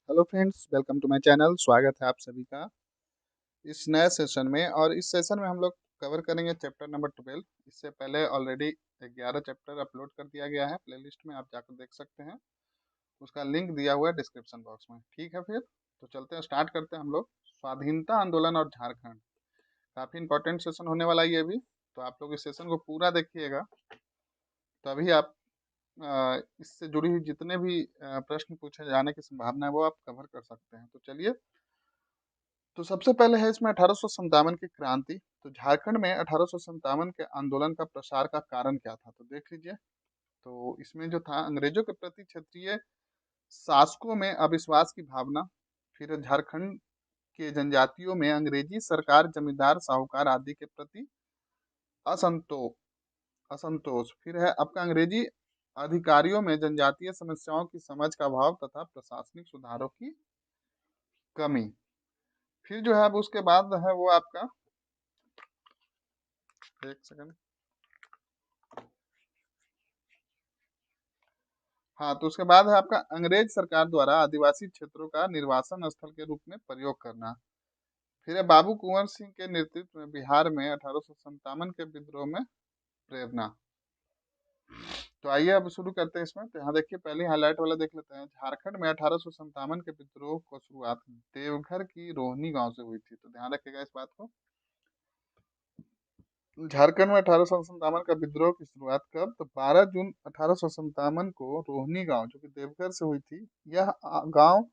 Hello friends, welcome to my channel. स्वागत है आप सभी का इस नए सेशन में। और इस सेशन में हम लोग कवर करेंगे चैप्टर नंबर 12। इससे पहले ऑलरेडी 11 चैप्टर अपलोड कर दिया गया है प्लेलिस्ट में, आप जाकर देख सकते हैं। उसका लिंक दिया हुआ है डिस्क्रिप्शन बॉक्स में। ठीक है, फिर तो चलते हैं, स्टार्ट करते हैं हम लोग। स्वाधीनता आंदोलन और झारखंड, काफ़ी इंपॉर्टेंट सेशन होने वाला है ये भी। तो आप लोग इस सेशन को पूरा देखिएगा, तभी आप इससे जुड़ी हुई जितने भी प्रश्न पूछे जाने की संभावना है वो आप कवर कर सकते हैं। तो चलिए, तो सबसे पहले है इसमें 1857 की क्रांति। तो झारखंड में 1857 के आंदोलन का प्रसार का कारण क्या था, तो देख लीजिए। तो इसमें जो था, अंग्रेजों के प्रति क्षेत्रीय शासकों में अविश्वास की भावना, फिर झारखंड के जनजातियों में अंग्रेजी सरकार, जमींदार, साहूकार आदि के प्रति असंतोष असंतोष फिर है आपका अंग्रेजी अधिकारियों में जनजातीय समस्याओं की समझ का अभाव तथा प्रशासनिक सुधारों की कमी। फिर जो है अब उसके बाद है वो आपका, एक सेकंड, हाँ, तो उसके बाद है आपका अंग्रेज सरकार द्वारा आदिवासी क्षेत्रों का निर्वासन स्थल के रूप में प्रयोग करना। फिर है बाबू कुंवर सिंह के नेतृत्व में बिहार में 1857 के विद्रोह में प्रेरणा। तो आइए अब शुरू करते हैं इसमें। तो यहाँ देखिए, पहले हाईलाइट वाला देख लेते हैं। झारखंड में 1857 के विद्रोह को शुरुआत देवघर की रोहनी गांव से हुई थी। तो ध्यान रखिएगा इस बात को। झारखंड में 1857 का विद्रोह की शुरुआत कब, तो 12 जून 1857 को रोहनी गांव, जो कि देवघर से हुई थी। यह गांव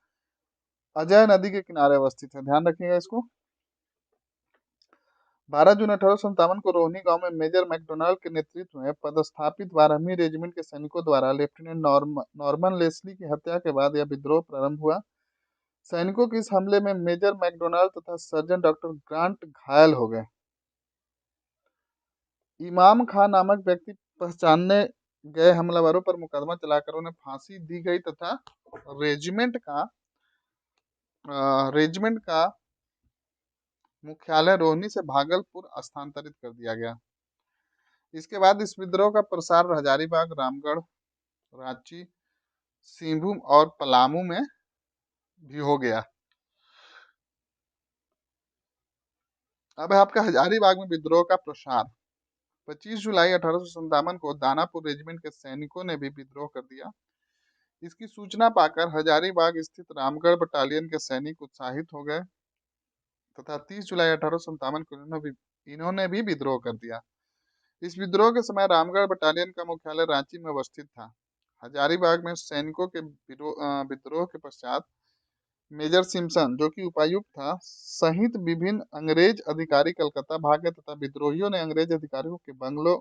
अजय नदी के किनारे अवस्थित है, ध्यान रखिएगा इसको। 12 जून 1857 को रोहनी गांव में मेजर मैकडोनाल्ड के नेतृत्व में पदस्थापित 12वीं रेजिमेंट के सैनिकों द्वारा लेफ्टिनेंट नॉर्मन लेस्ली की हत्या के बाद यह विद्रोह प्रारंभ हुआ। सैनिकों के इस हमले में मेजर मैकडोनाल्ड तथा सर्जन डॉक्टर ग्रांट घायल हो गए। इमाम खां नामक व्यक्ति पहचानने गए हमलावरों पर मुकदमा चलाकर उन्हें फांसी दी गई तथा रेजिमेंट का रेजिमेंट का मुख्यालय रोहनी से भागलपुर स्थानांतरित कर दिया गया। इसके बाद इस विद्रोह का प्रसार हजारीबाग, रामगढ़, रांची, सिंहभूम और पलामू में भी हो गया। अब है आपका हजारीबाग में विद्रोह का प्रसार। 25 जुलाई 1857 को दानापुर रेजिमेंट के सैनिकों ने भी विद्रोह कर दिया। इसकी सूचना पाकर हजारीबाग स्थित रामगढ़ बटालियन के सैनिक उत्साहित हो गए तथा 30 जुलाई 1857 को इन्होंने भी विद्रोह कर दिया। इस विद्रोह के समय रामगढ़ बटालियन का मुख्यालय रांची में अवस्थित था। हजारीबाग में सैनिकों के विद्रोह के पश्चात मेजर सिम्पसन, जो कि उपायुक्त था, सहित विभिन्न अंग्रेज अधिकारी कलकत्ता भागे तथा विद्रोहियों ने अंग्रेज अधिकारियों के बंगलों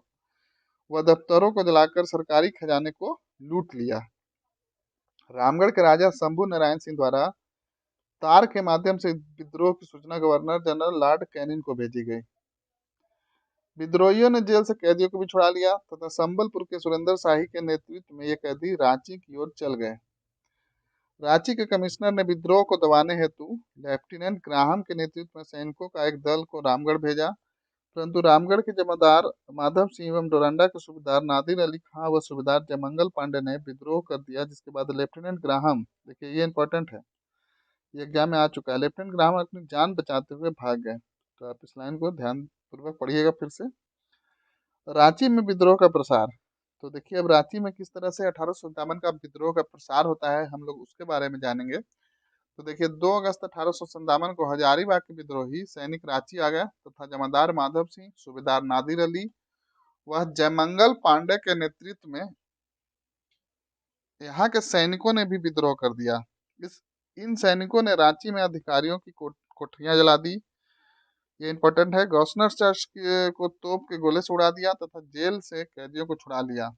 व दफ्तरों को जलाकर सरकारी खजाने को लूट लिया। रामगढ़ के राजा शंभू नारायण सिंह द्वारा तार के माध्यम से विद्रोह की सूचना गवर्नर जनरल लॉर्ड कैनिंग को भेजी गई। विद्रोहियों ने जेल से कैदियों को भी छुड़ा लिया तथा संबलपुर के सुरेंद्र शाही के नेतृत्व में ये कैदी रांची की ओर चल गए। रांची के कमिश्नर ने विद्रोह को दबाने हेतु लेफ्टिनेंट ग्राहम के नेतृत्व में सैनिकों का एक दल को रामगढ़ भेजा, परंतु रामगढ़ के जमींदार माधव सिंह एवं डोरंडा के सूबेदार नादिर अली खां व सूबेदार जयमंगल पांडे ने विद्रोह कर दिया, जिसके बाद लेफ्टिनेंट ग्राहम, देखिए ये इंपॉर्टेंट है, ये एग्जाम में आ चुका है, लेफ्टिनेंट ग्राहम अपनी जान बचाते हुए भाग गए। तो आप इस लाइन को ध्यान पूर्वक पढ़िएगा फिर से। रांची में विद्रोह का प्रसार। तो देखिए, अब रांची में किस तरह से 1857 का विद्रोह का प्रसार होता है, हम लोग उसके बारे में जानेंगे। तो देखिए, 2 अगस्त 1857 को हजारीबाग के विद्रोही सैनिक रांची आ गए तथा जमादार माधव सिंह, सूबेदार नादिर अली वह जयमंगल पांडे के नेतृत्व में यहाँ के सैनिकों ने भी विद्रोह कर दिया। इन सैनिकों ने रांची में अधिकारियों की कोठरियां जला दी, ये इंपॉर्टेंट है। गवर्नर चर्च को तोप के गोले से उड़ा दिया तथा जेल से कैदियों को छुड़ा लिया।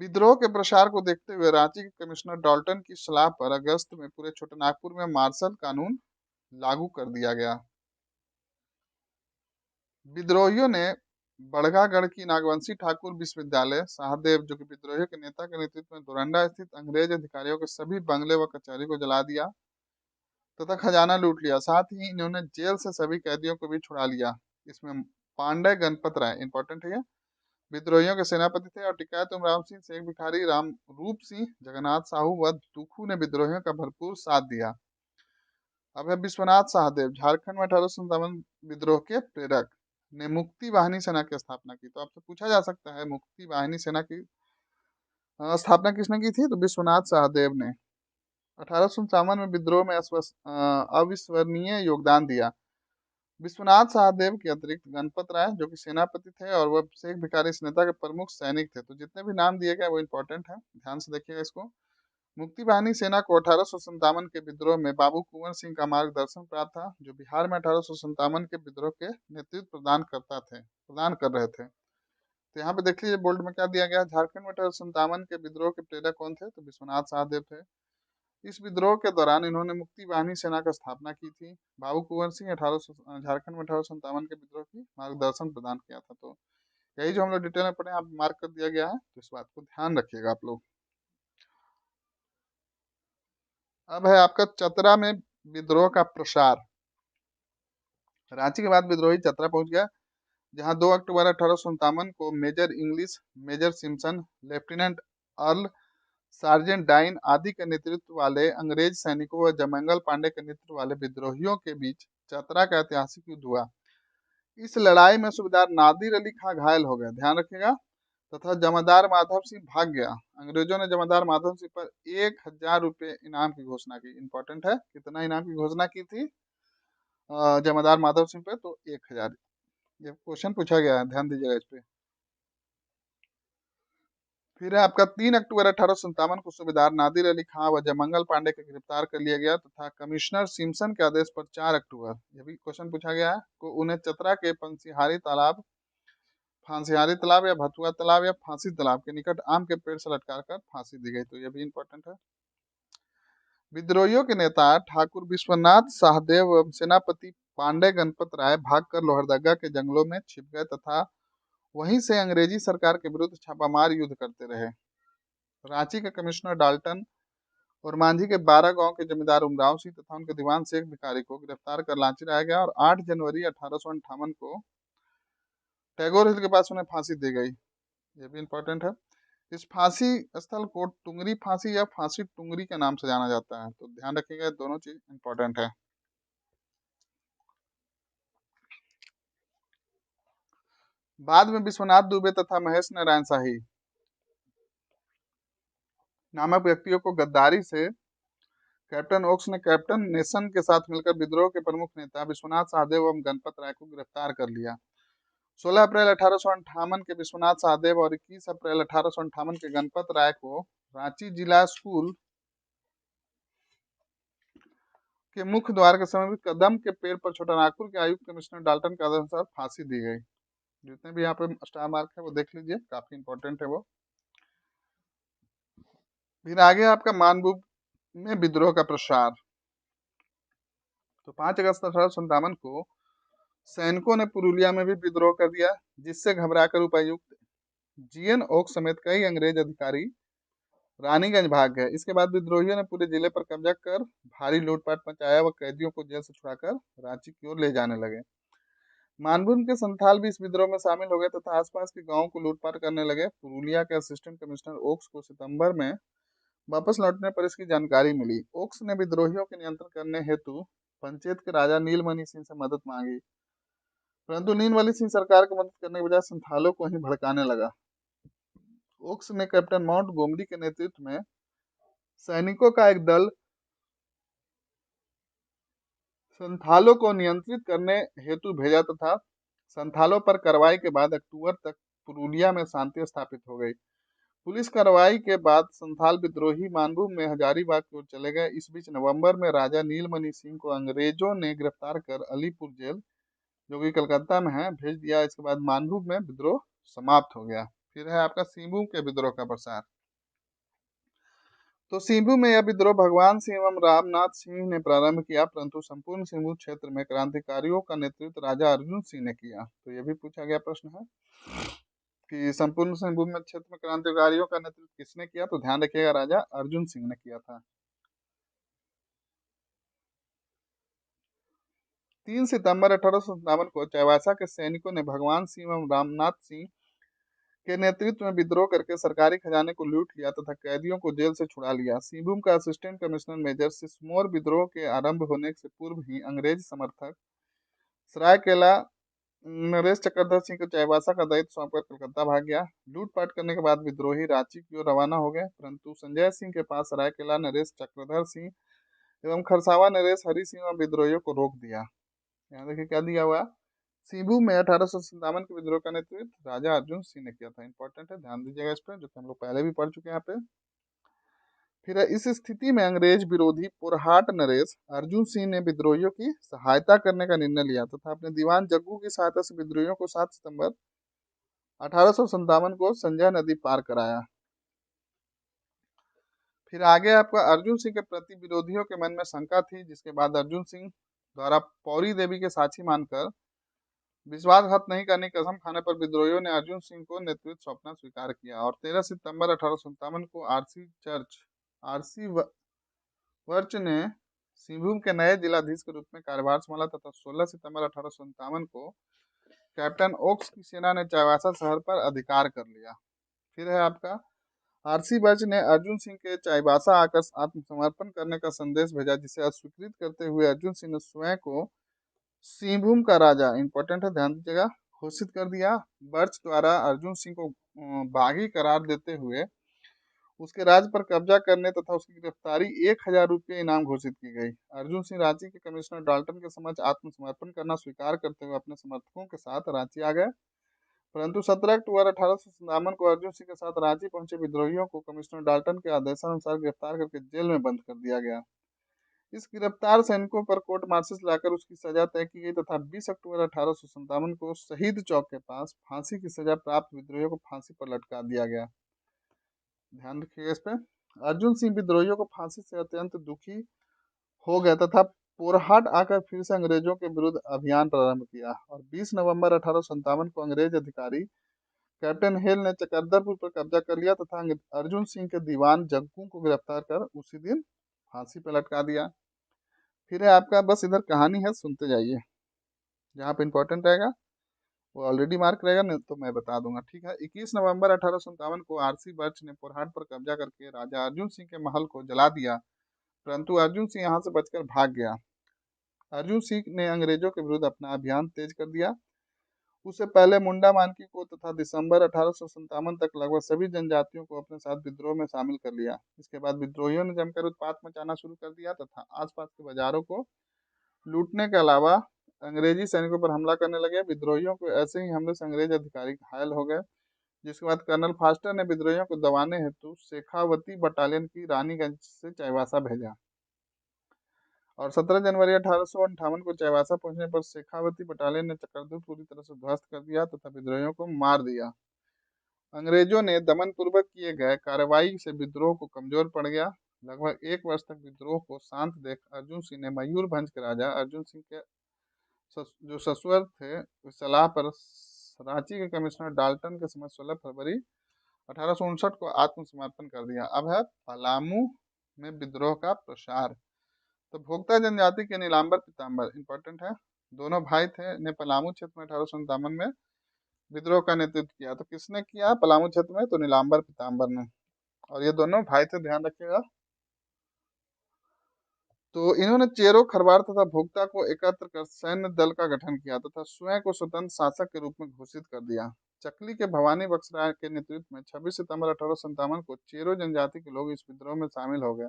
विद्रोह के प्रसार को देखते हुए रांची के कमिश्नर डाल्टन की सलाह पर अगस्त में पूरे छोटानागपुर में मार्शल कानून लागू कर दिया गया। विद्रोहियों ने बड़गागढ़ की नागवंशी ठाकुर विश्वविद्यालय, सहदेव, जो कि विद्रोहियों के नेता के नेतृत्व में डोरंडा स्थित अंग्रेज अधिकारियों के सभी बंगले व कचहरी को जला दिया तथा खजाना लूट लिया। साथ ही इन्होंने जेल से सभी कैदियों को भी छुड़ा लिया। इसमें पांडे गणपत राय, इंपॉर्टेंट है, विद्रोहियों के सेनापति थे और टिकैत उमराव सिंह, शेख भिखारी, राम रूप सिंह, जगन्नाथ साहू व तुखू ने विद्रोहियों का भरपूर साथ दिया। अब है विश्वनाथ सहदेव, झारखंड में 1857 विद्रोह के प्रेरक, ने मुक्ति वाहिनी सेना की स्थापना की। तो आपसे पूछा जा सकता है मुक्ति वाहिनी सेना की स्थापना किसने की थी? तो विश्वनाथ सहदेव ने। 1857 में विद्रोह में अविस्मरणीय योगदान दिया। विश्वनाथ सहदेव के अतिरिक्त गणपत राय जो कि सेनापति थे और वह शेख भिखारी इस नेता के प्रमुख सैनिक थे। तो जितने भी नाम दिए गए वो इंपॉर्टेंट है, ध्यान से देखिएगा इसको। मुक्ति वाहिनी सेना को 1857 के विद्रोह में बाबू कुंवर सिंह का मार्गदर्शन प्राप्त था, जो बिहार में 1857 के विद्रोह के नेतृत्व प्रदान कर रहे थे। तो यहाँ पे देख लीजिए बोल्ड में क्या दिया गया, झारखंड में 1857 के विद्रोह के प्रेरक कौन थे? तो विश्वनाथ सहदेव थे। इस विद्रोह के दौरान इन्होंने मुक्ति वाहिनी सेना की स्थापना की थी। बाबू कुंवर सिंह झारखंड में 1857 के विद्रोह की मार्गदर्शन प्रदान किया था। तो यही जो हम लोग डिटेल में पढ़े आप मार्क कर दिया गया है, तो इस बात को ध्यान रखिएगा आप लोग। अब है आपका चतरा में विद्रोह का प्रसार। रांची के बाद विद्रोही चतरा पहुंच गया, जहां 2 अक्टूबर 1857 को major English, major Simpson, lieutenant Earl, sergeant Dyne आदि के नेतृत्व वाले अंग्रेज सैनिकों व जयमंगल पांडे के नेतृत्व वाले विद्रोहियों के बीच चतरा का ऐतिहासिक युद्ध हुआ। इस लड़ाई में सूबेदार नादिर अली खां घायल हो गए, ध्यान रखिएगा, तथा जमादार माधव सिंह भाग गया। अंग्रेजों ने जमादार माधव सिंह पर 1000 रुपये इनाम की घोषणा की। इंपॉर्टेंट है, कितना इनाम की घोषणा की थी जमादार माधव सिंह पे? तो 1000। ये क्वेश्चन पूछा गया है, ध्यान दीजिएगा इस पे। फिर है आपका 3 अक्टूबर 1857 को सूबेदार नादिर अली खां व जयमंगल पांडे को गिरफ्तार कर लिया गया तथा कमिश्नर सिम्पसन के आदेश पर 4 अक्टूबर, ये भी क्वेश्चन पूछा गया है, को उन्हें चतरा के फांसिहारी तालाब या भथुआ तालाब या फांसी तालाब के निकट आम के पेड़ से लटका कर फांसी दी गई। तो ये भी इंपॉर्टेंट है। विद्रोहियों के नेता ठाकुर विश्वनाथ सहदेव एवं सेनापति पांडे गणपत राय भागकर लोहरदगा के जंगलों में छिप गए तथा वहीं से अंग्रेजी सरकार के विरुद्ध छापामार युद्ध करते रहे। रांची के कमिश्नर डाल्टन और मांझी के 12 गांव के जमींदार उमराव सिंह तथा उनके दीवान शेख भिखारी को गिरफ्तार कर लांची लाया गया और 8 जनवरी 1858 को टैगोर हिल के पास उन्हें फांसी दी गई। ये भी इंपॉर्टेंट है। इस फांसी स्थल को टुंगरी फांसी या फांसी टुंगरी के नाम से जाना जाता है। तो ध्यान रखिएगा, दोनों चीज इंपॉर्टेंट है। बाद में विश्वनाथ दुबे तथा महेश नारायण शाही नामक व्यक्तियों को गद्दारी से कैप्टन ओक्स ने कैप्टन नेशन के साथ मिलकर विद्रोह के प्रमुख नेता विश्वनाथ सहदेव एवं गणपत राय को गिरफ्तार कर लिया। 16 अप्रैल 1858 के विश्वनाथ सहदेव और 21 अप्रैल 1858 के गणपत राय को रांची जिला स्कूल के मुख्य द्वार के समीप कदम के पेड़ पर छोटानागपुर के आयुक्त कमिश्नर डाल्टन के आदेशानुसार फांसी दी गई। जितने भी यहाँ पे स्टार मार्क है वो देख लीजिए, काफी इंपॉर्टेंट है वो। फिर आगे आपका मानभूप में विद्रोह का प्रसार। तो 5 अगस्त 1857 को सैनिकों ने पुरुलिया में भी विद्रोह कर दिया, जिससे घबराकर उपायुक्त जीएन ओक समेत कई अंग्रेज अधिकारी रानीगंज भाग गए। इसके बाद विद्रोहियों ने पूरे जिले पर कब्जा कर भारी लूटपाट मचाया व कैदियों को जेल से छुड़ाकर रांची की ओर ले जाने लगे। मानभूम के संथाल भी इस विद्रोह में शामिल हो गए तथा आसपास के गांवों को लूटपाट करने लगे। पुरुलिया के असिस्टेंट कमिश्नर ओक्स को सितंबर में वापस लौटने पर इसकी जानकारी मिली। ओक्स ने विद्रोहियों के नियंत्रण करने हेतु पंचायत के राजा नीलमणि सिंह से मदद मांगी, परंतु नीलमणि सिंह सरकार की मदद करने के बजाय संथालों को ही भड़काने लगा। ओक्स ने कैप्टन माउंट गोमरी के नेतृत्व में सैनिकों का एक दल संथालों को नियंत्रित करने हेतु भेजा तथा संथालों पर कार्रवाई के बाद अक्टूबर तक पुरुलिया में शांति स्थापित हो गई। पुलिस कार्रवाई के बाद संथाल विद्रोही मानभूम में हजारीबाग की ओर चले गए। इस बीच नवंबर में राजा नीलमणि सिंह को अंग्रेजों ने गिरफ्तार कर अलीपुर जेल, जो कि कलकत्ता में है, भेज दिया। इसके बाद मानभूम में विद्रोह समाप्त हो गया। फिर है आपका सिंहभूम के विद्रोह का प्रसार। तो सिंहभूम में यह विद्रोह भगवान सिंह एवं रामनाथ सिंह ने प्रारंभ किया, परंतु संपूर्ण सिंहभूम क्षेत्र में क्रांतिकारियों का नेतृत्व राजा अर्जुन सिंह ने किया। तो यह भी पूछा गया प्रश्न है कि संपूर्ण सिंहभूम में क्षेत्र में क्रांतिकारियों का नेतृत्व किसने किया? तो ध्यान रखिएगा, राजा अर्जुन सिंह ने किया था। 3 सितंबर 1857 को चाईबासा के सैनिकों ने भगवान सिंह एवं रामनाथ सिंह के नेतृत्व में विद्रोह करके सरकारी खजाने को लूट लिया तथा कैदियों को जेल से छुड़ा लिया। सिंहभूम का असिस्टेंट कमिश्नर मेजर सिस्मोर विद्रोह के आरंभ होने से पूर्व ही अंग्रेज समर्थक सरायकेला नरेश चक्रधर सिंह को चाईबासा का दायित्व सौंपकर कलकत्ता भाग गया। लूटपाट करने के बाद विद्रोही रांची की ओर रवाना हो गए, परंतु संजय सिंह के पास सरायकेला नरेश चक्रधर सिंह एवं खरसावा नरेश हरि सिंह और विद्रोहियों को रोक दिया। यहाँ देखिए क्या दिया हुआ। सिंहभूम में 1857 के विद्रोह का नेतृत्व राजा अर्जुन सिंह ने किया था। इंपॉर्टेंट है, ध्यान दीजिएगा इस पर, जो कि हम लोग पहले भी पढ़ चुके हैं यहाँ पे। फिर इस स्थिति में अंग्रेज विरोधी पुरहाट नरेश अर्जुन सिंह ने विद्रोहियों की सहायता करने का निर्णय लिया तथा अपने दीवान जग्गू की सहायता से विद्रोहियों को 7 सितंबर 1857 को संजय नदी पार कराया। फिर आगे आपका अर्जुन सिंह के प्रति विरोधियों के मन में शंका थी, जिसके बाद अर्जुन सिंह द्वारा पौरी देवी के साक्षी मानकर विश्वासघात नहीं करने की कसम खाने पर विद्रोहियों ने अर्जुन सिंह को नेतृत्व सौंपना स्वीकार किया और 13 सितंबर 1857 को आरसी वर्च ने सिंहभूम के नए जिलाधीश के रूप में कार्यभार संभाला तथा 16 सितंबर 1857 को कैप्टन ओक्स की सेना ने चाईबासा शहर पर अधिकार कर लिया। फिर है आपका आरसी बर्च ने अर्जुन सिंह के चाईबासा आकर आत्मसमर्पण करने का संदेश भेजा, जिसे अस्वीकृत करते हुए अर्जुन सिंह ने स्वयं को सिंहभूम का राजा, इंपॉर्टेंट है ध्यान दीजिएगा, घोषित कर दिया। बर्च द्वारा अर्जुन सिंह को बागी करार देते हुए उसके राज्य पर कब्जा करने तथा उसकी गिरफ्तारी 1000 रुपये इनाम घोषित की गई। अर्जुन सिंह रांची के कमिश्नर डाल्टन के समक्ष आत्मसमर्पण करना स्वीकार करते हुए अपने समर्थकों के साथ रांची आ गए, परंतु 17 अक्टूबर 1857 को अर्जुन सिंह के साथ रांची पहुंचे विद्रोहियों को कमिश्नर डाल्टन के आदेशानुसार गिरफ्तार करके जेल में बंद कर दिया गया। इस गिरफ्तार सैनिकों पर कोर्ट मार्शल लाकर उसकी सजा तय की गई तथा 20 अक्टूबर 1857 को शहीद चौक के पास फांसी की सजा प्राप्त विद्रोहियों को फांसी पर लटका दिया गया। ध्यान रखिएगा इस पे। अर्जुन सिंह विद्रोहियों को फांसी से अत्यंत दुखी हो गया तथा पोरहाट आकर फिर से अंग्रेजों के विरुद्ध अभियान प्रारंभ किया और 20 नवंबर 1857 को अंग्रेज अधिकारी कैप्टन हेल ने चकरदरपुर पर कब्जा कर लिया तथा अर्जुन सिंह के दीवान जग्गू को गिरफ्तार कर उसी दिन फांसी पर लटका दिया। फिर है आपका, बस इधर कहानी है, सुनते जाइए, जहाँ पे इंपॉर्टेंट रहेगा वो ऑलरेडी मार्क रहेगा, नहीं तो मैं बता दूंगा, ठीक है। 21 नवंबर 1857 को आरसी बर्च ने पोरहाट पर कब्जा करके राजा अर्जुन सिंह के महल को जला दिया, परंतु अर्जुन सिंह यहाँ से बचकर भाग गया। अर्जुन सिंह ने अंग्रेजों के विरुद्ध अपना अभियान तेज कर दिया। उससे पहले मुंडा मानकी को तथा दिसंबर 1857 तक लगभग सभी जनजातियों को अपने साथ विद्रोह में शामिल कर लिया। इसके बाद विद्रोहियों ने जमकर उत्पात मचाना शुरू कर दिया तथा आसपास के बाजारों को लूटने के अलावा अंग्रेजी सैनिकों पर हमला करने लगे। विद्रोहियों को ऐसे ही हमले से अंग्रेज अधिकारी घायल हो गए, जिसके बाद कर्नल फास्टर ने विद्रोहियों को दबाने हेतु शेखावती बटालियन की रानीगंज से चाईबासा भेजा और 17 जनवरी 1858 को चाईबासा पहुंचने पर शेखावती बटालियन ने चक्रधर पूरी तरह से ध्वस्त कर दिया तथा विद्रोहियों को मार दिया। अंग्रेजों ने दमनपूर्वक किए गए कार्रवाई से विद्रोह को कमजोर पड़ गया। लगभग 1 वर्ष तक विद्रोह को शांत देख अर्जुन सिंह ने मयूरभंज के राजा अर्जुन सिंह के जो ससुर थे उस सलाह पर रांची के कमिश्नर डाल्टन के समक्ष 16 फरवरी 1859 को आत्मसमर्पण कर दिया। अब है पलामू में विद्रोह का प्रसार। तो भोक्ता जनजाति के नीलांबर पीताम्बर, इंपॉर्टेंट है, दोनों भाई थे, ने पलामू क्षेत्र में 1857 में विद्रोह का नेतृत्व किया। तो किसने किया पलामू क्षेत्र में? तो नीलांबर पीताम्बर ने, और ये दोनों भाई थे, ध्यान रखिएगा। तो इन्होंने चेरो खरवार तथा भोक्ता को एकत्र कर सैन्य दल का गठन किया तथा स्वयं को स्वतंत्र शासक के रूप में घोषित कर दिया। चकली के भवानी बख्शराय के नेतृत्व में 26 सितंबर 1857 को चेरो जनजाति के लोग इस विद्रोह में शामिल हो गए।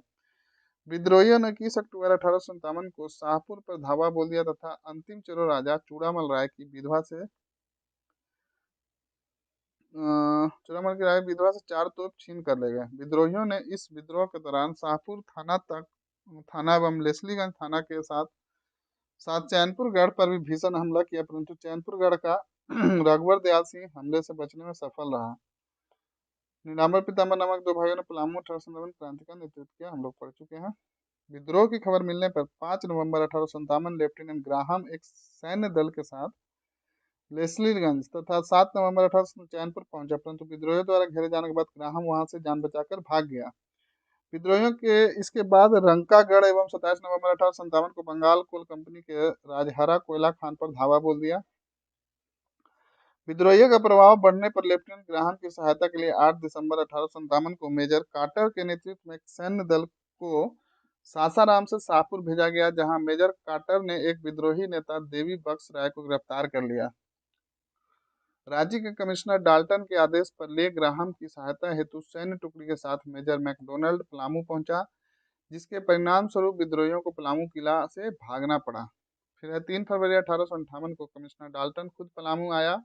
विद्रोहियों ने 21 अक्टूबर 1857 को शाहपुर पर धावा बोल दिया तथा अंतिम चेरो राजा चूड़ामल राय की विधवा से चूड़ामल की राय विधवा से 4 तोप छीन कर ले गए। विद्रोहियों ने इस विद्रोह के दौरान शाहपुर थाना एवं लेस्लीगंज थाना के साथ साथ चैनपुर गढ़ पर भी भीषण हमला किया, परंतु चैनपुर गढ़ का रघुवर दयाल सिंह हमले से बचने में सफल रहा। नीलांबर पीताम्बर नामक 2 भाइयों ने पलामू 1857 क्रांति का नेतृत्व किया, हम लोग पढ़ चुके हैं। विद्रोह की खबर मिलने पर 5 नवंबर 1857 लेफ्टिनेंट ग्राहम एक सैन्य दल के साथ लेस्लीगंज तथा 7 नवंबर 1857 चैनपुर पहुंचा, परंतु विद्रोहियों द्वारा घेरे जाने के बाद ग्राहम वहां से जान बचाकर भाग गया। विद्रोहियों के इसके बाद रंकागढ़ एवं 27 नवंबर 1857 को बंगाल कोल कंपनी के राजहरा कोयला खान पर धावा बोल दिया। विद्रोहियों का प्रभाव बढ़ने पर लेफ्टिनेंट ग्राहम की सहायता के लिए 8 दिसंबर 1857 को मेजर कार्टर के नेतृत्व में एक सैन्य दल को सासाराम से शाहपुर भेजा गया, जहां मेजर कार्टर ने एक विद्रोही नेता देवी बख्श राय को गिरफ्तार कर लिया। राज्य के कमिश्नर डाल्टन के आदेश पर ले ग्राहम की सहायता हेतु सैन्य टुकड़ी के साथ मेजर मैकडोनाल्ड पलामू पहुंचा, जिसके परिणाम स्वरूप विद्रोहियों को पलामू किला से भागना पड़ा। फिर 3 फरवरी 1858 को कमिश्नर डाल्टन खुद पलामू आया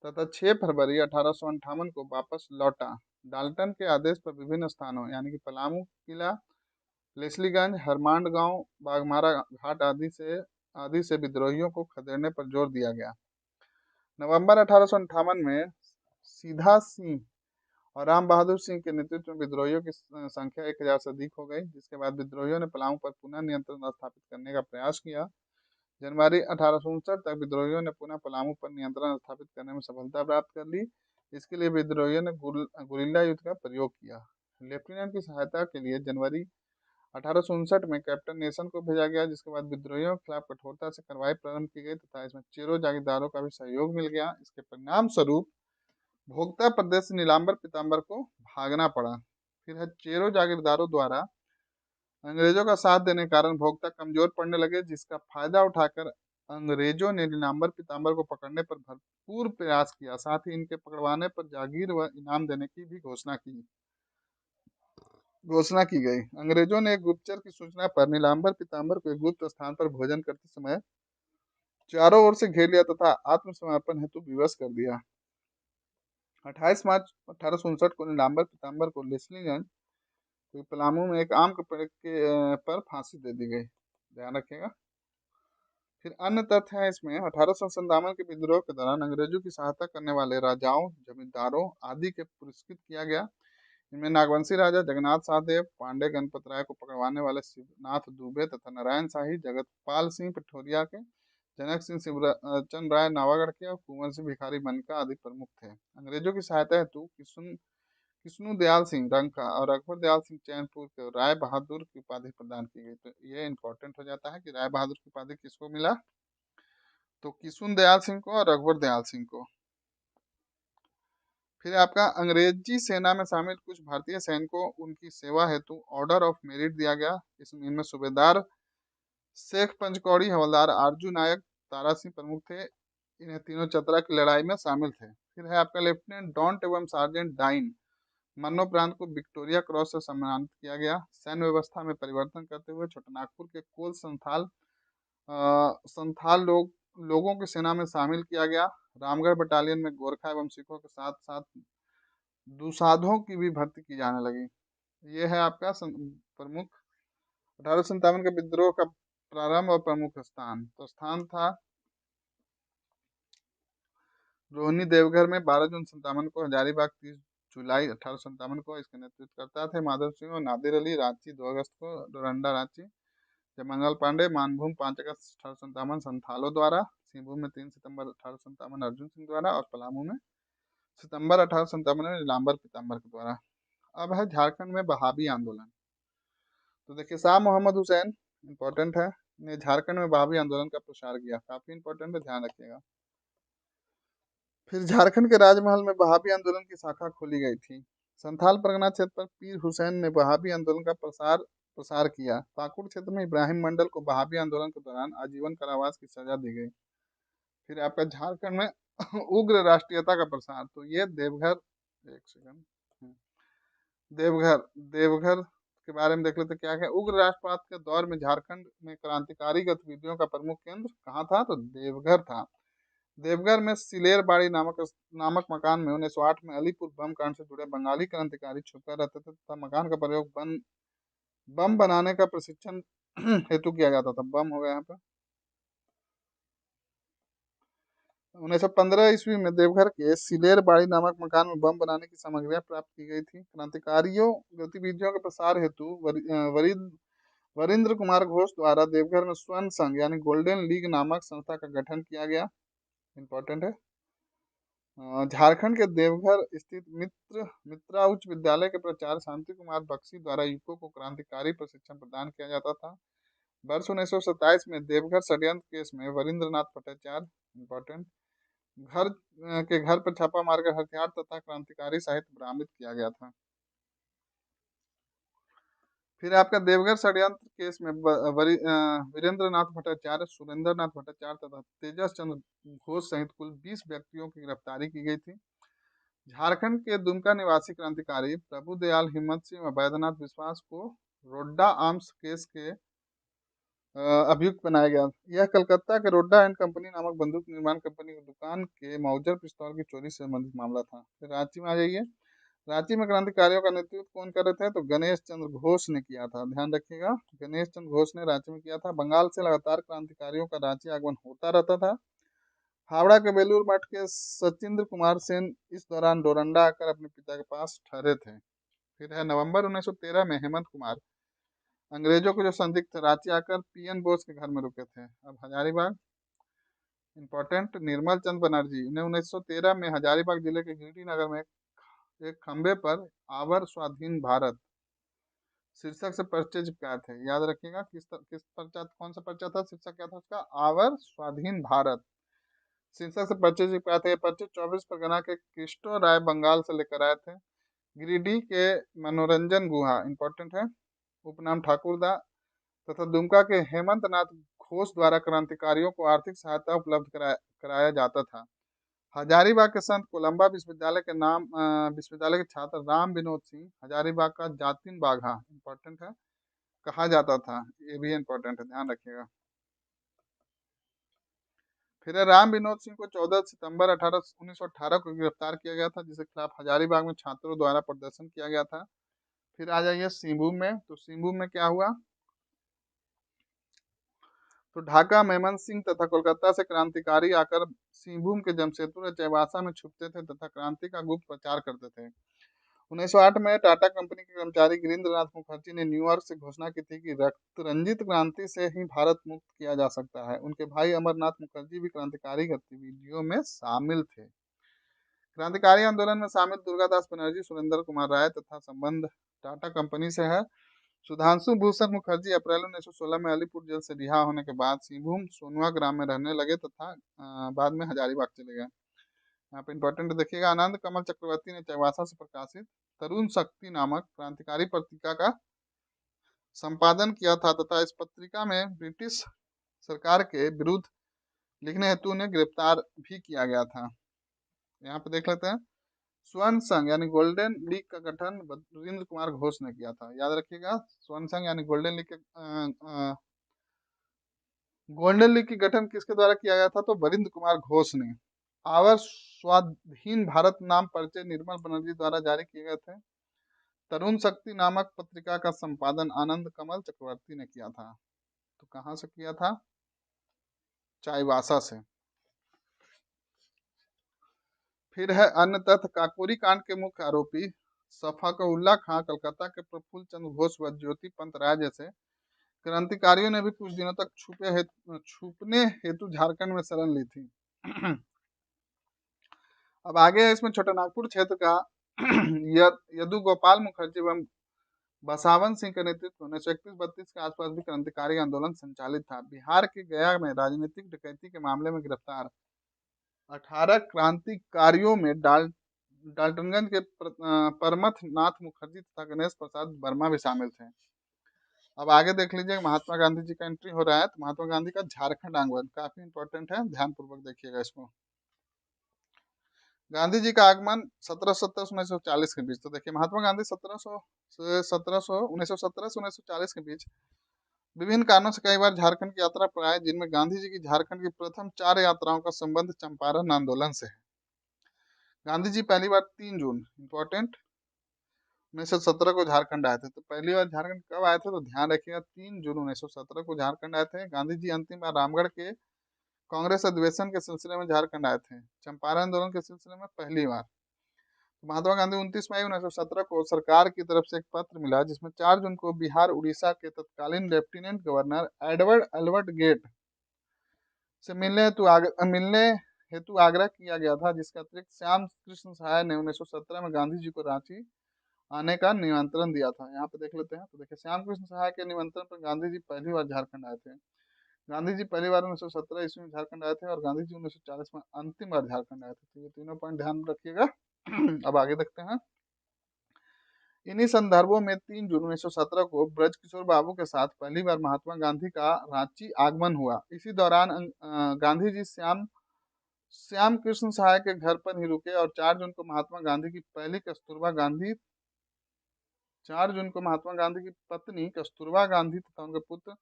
तथा 6 फरवरी 1858 को वापस लौटा। डाल्टन के आदेश पर विभिन्न स्थानों यानी कि पलामू किला, लेस्लीगंज, हरमांड गांव, बाघमारा घाट आदि से विद्रोहियों को खदेड़ने पर जोर दिया गया। नवंबर 1858 में सीधा सिंह और राम बहादुर सिंह के नेतृत्व में विद्रोहियों की संख्या 1000 से अधिक हो गई, जिसके बाद विद्रोहियों ने पलामू पर पुनः नियंत्रण स्थापित करने का प्रयास किया। जनवरी 1859 तक विद्रोहियों ने पुनः पलामू पर नियंत्रण स्थापित करने में सफलता प्राप्त कर ली। इसके लिए विद्रोहियों ने गुरिल्ला युद्ध का प्रयोग किया। लेफ्टिनेंट की सहायता के लिए जनवरी 1859 में कैप्टन नेसन को भेजा गया, जिसके बाद विद्रोहियों के खिलाफ कठोरता से कार्रवाई प्रारंभ की गई तथा इसमें चेरो जागीरदारों का भी सहयोग मिल गया। इसके परिणाम स्वरूप भोक्ता प्रदेश से नीलांबर पीताम्बर को भागना पड़ा। फिर है चेरो जागीरदारों द्वारा अंग्रेजों का साथ देने के कारण भोक्ता कमजोर पड़ने लगे, जिसका फायदा उठाकर अंग्रेजों ने नीलांबर पीताम्बर को पकड़ने पर भरपूर प्रयास किया। साथ ही इनके पकड़वाने पर जागीर व इनाम देने की भी घोषणा की गई। अंग्रेजों ने एक गुप्तचर की सूचना पर नीलांबर पीताम्बर को एक गुप्त स्थान पर भोजन करते समय चारों ओर से घेर लिया तथा आत्मसमर्पण हेतु विवश कर दिया। 28 मार्च 1859 को नीलांबर पीताम्बर को लेस्लीगंज पलामू में एक आम के पेड़ पर फांसी दे दी गई। ध्यान रखिएगा। फिर अन्य तथ्य है इसमें 1857 के विद्रोह के दौरान अंग्रेजों की सहायता करने वाले राजाओं, जमींदारों आदि के पुरस्कृत किया गया। इनमें नागवंशी राजा जगन्नाथ सहदेव, पांडे गणपत राय को पकड़वाने वाले शिवनाथ दुबे तथा नारायण शाही, जगतपाल सिंह पिठोरिया के, जनक सिंह शिवचंद राय नावागढ़ के और कुंवर सिंह भिखारी बनका आदि प्रमुख थे। अंग्रेजों की सहायता हेतु किस्नु दयाल सिंह रंका और अकबर दयाल सिंह चैनपुर को राय बहादुर की उपाधि प्रदान की गई। तो ये इंपॉर्टेंट हो जाता है कि राय बहादुर की उपाधि किसको मिला, तो किशुन दयाल सिंह को और अकबर दयाल सिंह को। फिर आपका अंग्रेजी सेना में शामिल कुछ भारतीय सैनिकों उनकी सेवा हेतु ऑर्डर ऑफ मेरिट दिया गया। इनमें सूबेदार शेख पंचकौड़ी, हवलदार आरजू नायक, तारा सिंह प्रमुख थे। इन्हें तीनों चतरा की लड़ाई में शामिल थे। फिर है आपका लेफ्टिनेंट डॉन्ट एवं सार्जेंट डाइन, मरणोपरांत को विक्टोरिया क्रॉस से सम्मानित किया गया। सैन्य व्यवस्था में परिवर्तन करते हुए छोटानागपुर के कोल संथाल लोगों की सेना में शामिल किया गया। रामगढ़ बटालियन में गोरखा एवं सिखों के साथ साथ दुसाधों की भी भर्ती की जाने लगी। ये है आपका प्रमुख 1857 के विद्रोह का प्रारंभ और प्रमुख स्थान। तो स्थान था रोहिणी देवघर में 12 जून 57 को, हजारीबाग 30 जुलाई 1857 को। इसके नेतृत्व करता थे माधव सिंह और नादिर अली। रांची 2 अगस्त को, डोरंडा रांची जयमंगल पांडे। मानभूम 5 अगस्त 1857 संथालों द्वारा। सिंहभूम में 3 सितंबर 1857 अर्जुन सिंह द्वारा और पलामू में सितंबर 1857 में नीलांबर पीताम्बर के द्वारा। अब है झारखंड में बहाबी आंदोलन। तो देखिए शाह मोहम्मद हुसैन इंपॉर्टेंट है, ने झारखंड में बहाबी आंदोलन का प्रसार किया। काफी इंपॉर्टेंट है, ध्यान रखिएगा। फिर झारखंड के राजमहल में बहाबी आंदोलन की शाखा खोली गई थी। संथाल परगना क्षेत्र पर पीर हुसैन ने बहाबी आंदोलन का प्रसार किया। पाकुड़ क्षेत्र में इब्राहिम मंडल को बहाबी आंदोलन के दौरान आजीवन कारावास की सजा दी गई। फिर आपका झारखंड में उग्र राष्ट्रीयता का प्रसार। तो ये देवघर, एक सेकंड, देवघर देवघर के बारे में देख लेते क्या है। उग्र राष्ट्रवाद के दौर में झारखंड में क्रांतिकारी गतिविधियों का प्रमुख केंद्र कहाँ था, तो देवघर था। देवघर में सिलेरबाड़ी नामक मकान में 1908 में अलीपुर बम कांड से जुड़े बंगाली क्रांतिकारी छुपकर रहते थे तथा मकान का प्रयोग बम बनाने का प्रशिक्षण हेतु किया जाता था। बम हो गया यहाँ पे। 1915 ईस्वी में देवघर के सिलेरबाड़ी नामक मकान में बम बनाने की सामग्रियां प्राप्त की गई थी। क्रांतिकारियों गतिविधियों के प्रसार हेतु वरिंद्र कुमार घोष द्वारा देवघर में स्वर्ण संघ यानी गोल्डन लीग नामक संस्था का गठन किया गया। इंपॉर्टेंट है। झारखंड के देवघर स्थित मित्रा उच्च विद्यालय के प्राचार्य शांति कुमार बख्शी द्वारा युवकों को क्रांतिकारी प्रशिक्षण प्रदान किया जाता था। वर्ष 1927 में देवघर षड्यंत्र केस में वरिंद्रनाथ भट्टाचार्य, इंपॉर्टेंट, के घर पर छापा मारकर हथियार तथा क्रांतिकारी साहित्य बरामद किया गया था। फिर आपका देवघर षड्यंत्र केस में वीरेंद्र नाथ भट्टाचार्य, सुरेंद्र नाथ भट्टाचार्य तथा तेजस चंद्र घोष सहित कुल 20 व्यक्तियों की गिरफ्तारी की गई थी। झारखंड के दुमका निवासी क्रांतिकारी प्रभुदयाल हिम्मत सिंह और वैद्यनाथ विश्वास को रोड्डा आर्म्स केस के अभियुक्त बनाया गया। यह कलकत्ता के रोड्डा एंड कंपनी नामक बंदूक निर्माण कंपनी की दुकान के माउजर पिस्तौल की चोरी से संबंधित मामला था। फिर रांची में आ जाइए। रांची में क्रांतिकारियों का नेतृत्व कौन कर रहे थे? तो गणेश चंद्र घोष ने किया था, ध्यान रखिएगा, गणेश चंद्र घोष ने रांची में किया था। बंगाल से लगातार क्रांतिकारियों का रांची आगमन होता रहता था। हावड़ा के बेलूर मठ के सचिंद्र कुमार सेन इस दौरान डोरंडा आकर अपने पिता के पास ठहरे थे। फिर है नवंबर 1913 में हेमंत कुमार अंग्रेजों के जो संदिग्ध थे रांची आकर पीएन बोस के घर में रुके थे। अब हजारीबाग इंपॉर्टेंट, निर्मल चंद बनर्जी ने 1913 में हजारीबाग जिले के गिरिडीह नगर में एक खंबे पर आवर स्वाधीन भारत शीर्षक से पर्चे चिपकाए थे। याद रखिएगा किस पर्चा, कौन सा पर्चा था, शीर्षक क्या था उसका? आवर स्वाधीन भारत शीर्षक से पर्चे चिपकाए थे। पर्चे 24 परगना के क्रिस्टो राय बंगाल से लेकर आए थे। गिरिडीह के मनोरंजन गुहा इंपॉर्टेंट है, उपनाम ठाकुरदा तथा दुमका के हेमंत नाथ घोष द्वारा क्रांतिकारियों को आर्थिक सहायता उपलब्ध कराया जाता था। हजारीबाग के संत कोलंबा विश्वविद्यालय के छात्र राम विनोद सिंह हजारीबाग का जातिन बाघा इंपॉर्टेंट है कहा जाता था। ये भी इंपॉर्टेंट है, ध्यान रखिएगा। फिर राम विनोद सिंह को 14 सितंबर 1918 को गिरफ्तार किया गया था, जिसके खिलाफ हजारीबाग में छात्रों द्वारा प्रदर्शन किया गया था। फिर आ जाइए सिंहभूम में। तो सिंहभूम में क्या हुआ? तो ढाका मेमन सिंह तथा कोलकाता से क्रांतिकारी आकर सिंहभूम के जमशेदपुर और चाईबासा में छुपते थे तथा क्रांति का गुप्त प्रचार करते थे। 1908 में टाटा कंपनी के कर्मचारी गिरिंद्र नाथ मुखर्जी ने न्यूयॉर्क से घोषणा की थी कि रक्त रंजित क्रांति से ही भारत मुक्त किया जा सकता है। उनके भाई अमरनाथ मुखर्जी भी क्रांतिकारी गतिविधियों में शामिल थे। क्रांतिकारी आंदोलन में शामिल दुर्गादास बनर्जी, सुरेंद्र कुमार राय तथा संबंध टाटा कंपनी से है। सुधांशु भूषण मुखर्जी अप्रैल 1916 में अलीपुर जेल से रिहा होने के बाद सिंहभूम सोनुआ ग्राम में रहने लगे तथा बाद में हजारीबाग चले गए। यहाँ पे इंपॉर्टेंट देखिएगा, आनंद कमल चक्रवर्ती ने चाईबासा से प्रकाशित तरुण शक्ति नामक क्रांतिकारी पत्रिका का संपादन किया था तथा इस पत्रिका में ब्रिटिश सरकार के विरुद्ध लिखने हेतु उन्हें गिरफ्तार भी किया गया था। यहाँ पे देख लेते हैं। स्वर्ण संघ यानी गोल्डन लीग का गठन वीरेंद्र कुमार घोष ने किया था। याद रखिएगा, स्वर्ण संघ यानी गोल्डन लीग गोल्डन लीग की गठन किसके द्वारा किया गया था? तो वीरेंद्र कुमार घोष ने। आवर स्वाधीन भारत नाम पर्चे निर्मल बनर्जी द्वारा जारी किए गए थे। तरुण शक्ति नामक पत्रिका का संपादन आनंद कमल चक्रवर्ती ने किया था। तो कहाँ से किया था? चाईबासा से। फिर है अन्य तथ्य। काकोरी कांड के मुख्य आरोपी शफकउल्ला खां, कलकत्ता के प्रफुल्ल चंद्र घोष व ज्योति पंत राय जैसे क्रांतिकारियों ने भी कुछ दिनों तक छुपने हेतु झारखंड में शरण ली थी। अब आगे है इसमें छोटानागपुर क्षेत्र का यदु गोपाल मुखर्जी एवं बसावन सिंह के नेतृत्व में 1931-32 के आसपास भी क्रांतिकारी आंदोलन संचालित था। बिहार के गया में राजनीतिक डकैती के मामले में गिरफ्तार 18 क्रांतिकारियों में डाल्टनगंज के परमथ नाथ मुखर्जी तथा गणेश प्रसाद वर्मा भी शामिल थे। अब आगे देख लीजिए, महात्मा गांधी जी का एंट्री हो रहा है। तो महात्मा गांधी का झारखंड आंदोलन काफी इंपॉर्टेंट है, ध्यानपूर्वक देखिएगा इसको। गांधी जी का आगमन 1770 से 1940 के बीच। तो देखिए, महात्मा गांधी 1917 से 1940 के बीच विभिन्न कारणों से कई बार झारखंड की यात्रा पर आए, जिनमें गांधी जी की झारखंड की प्रथम 4 यात्राओं का संबंध चंपारण आंदोलन से है। गांधी जी पहली बार 3 जून इंपॉर्टेंट 1917 को झारखंड आए थे। तो पहली बार झारखंड कब आए थे? तो ध्यान रखिएगा, 3 जून 1917 को झारखंड आए थे। गांधी जी अंतिम बार रामगढ़ के कांग्रेस अधिवेशन के सिलसिले में झारखंड आए थे। चंपारण आंदोलन के सिलसिले में पहली बार। महात्मा गांधी 29 मई 1917 को सरकार की तरफ से एक पत्र मिला, जिसमें 4 जून को बिहार उड़ीसा के तत्कालीन lieutenant governor Edward Albert Gait से मिलने हेतु आग्रह किया गया था, जिसके अतिरिक्त श्याम कृष्ण सहाय ने 1917 में गांधी जी को रांची आने का निमंत्रण दिया था। यहाँ पे देख लेते हैं। तो देखिए, श्याम कृष्ण सहाय के निमंत्रण पर गांधी जी पहली बार झारखंड आए थे। गांधी जी पहली बार 1917 ईस्वी में झारखंड आए थे और गांधी जी 1940 में अंतिम बार झारखंड आए थे। तो ये तीनों पॉइंट ध्यान में रखिएगा। अब आगे देखते हैं। इन्हीं संदर्भों में 3 जून 1917 को ब्रजकिशोर बाबू के साथ पहली बार महात्मा गांधी का रांची आगमन हुआ। इसी दौरान गांधी जी श्याम कृष्ण सहाय के घर पर ही रुके और 4 जून को महात्मा गांधी की पहली कस्तूरबा गांधी 4 जून को महात्मा गांधी की पत्नी कस्तूरबा गांधी तथा उनके पुत्र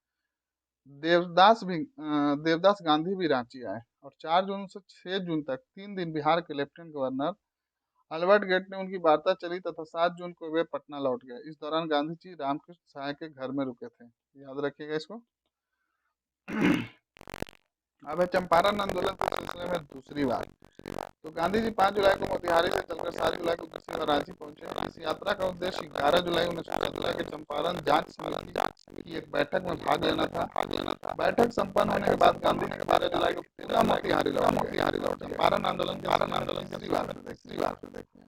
देवदास गांधी भी रांची आए और 4 जून से 6 जून तक 3 दिन बिहार के लेफ्टिनेंट गवर्नर अल्बर्ट गेट ने उनकी वार्ता चली तथा 7 जून को वे पटना लौट गए। इस दौरान गांधी जी रामकृष्ण सहाय के घर में रुके थे। याद रखिएगा इसको। अब है चंपारण आंदोलन के सिलसिले में दूसरी बार। तो गांधी जी 5 जुलाई को मोतिहारी से चलकर 7 जुलाई को दूसरी बार रांची पहुंचे। इस यात्रा का उद्देश्य 11 जुलाई 1917 के चंपारण जांच समिति की एक बैठक में भाग लेना था। बैठक संपन्न होने के बाद गांधी ने 12 जुलाई को पूरा मोतिहारी लौट। चंपारण आंदोलन के तीसरी बार देखिए।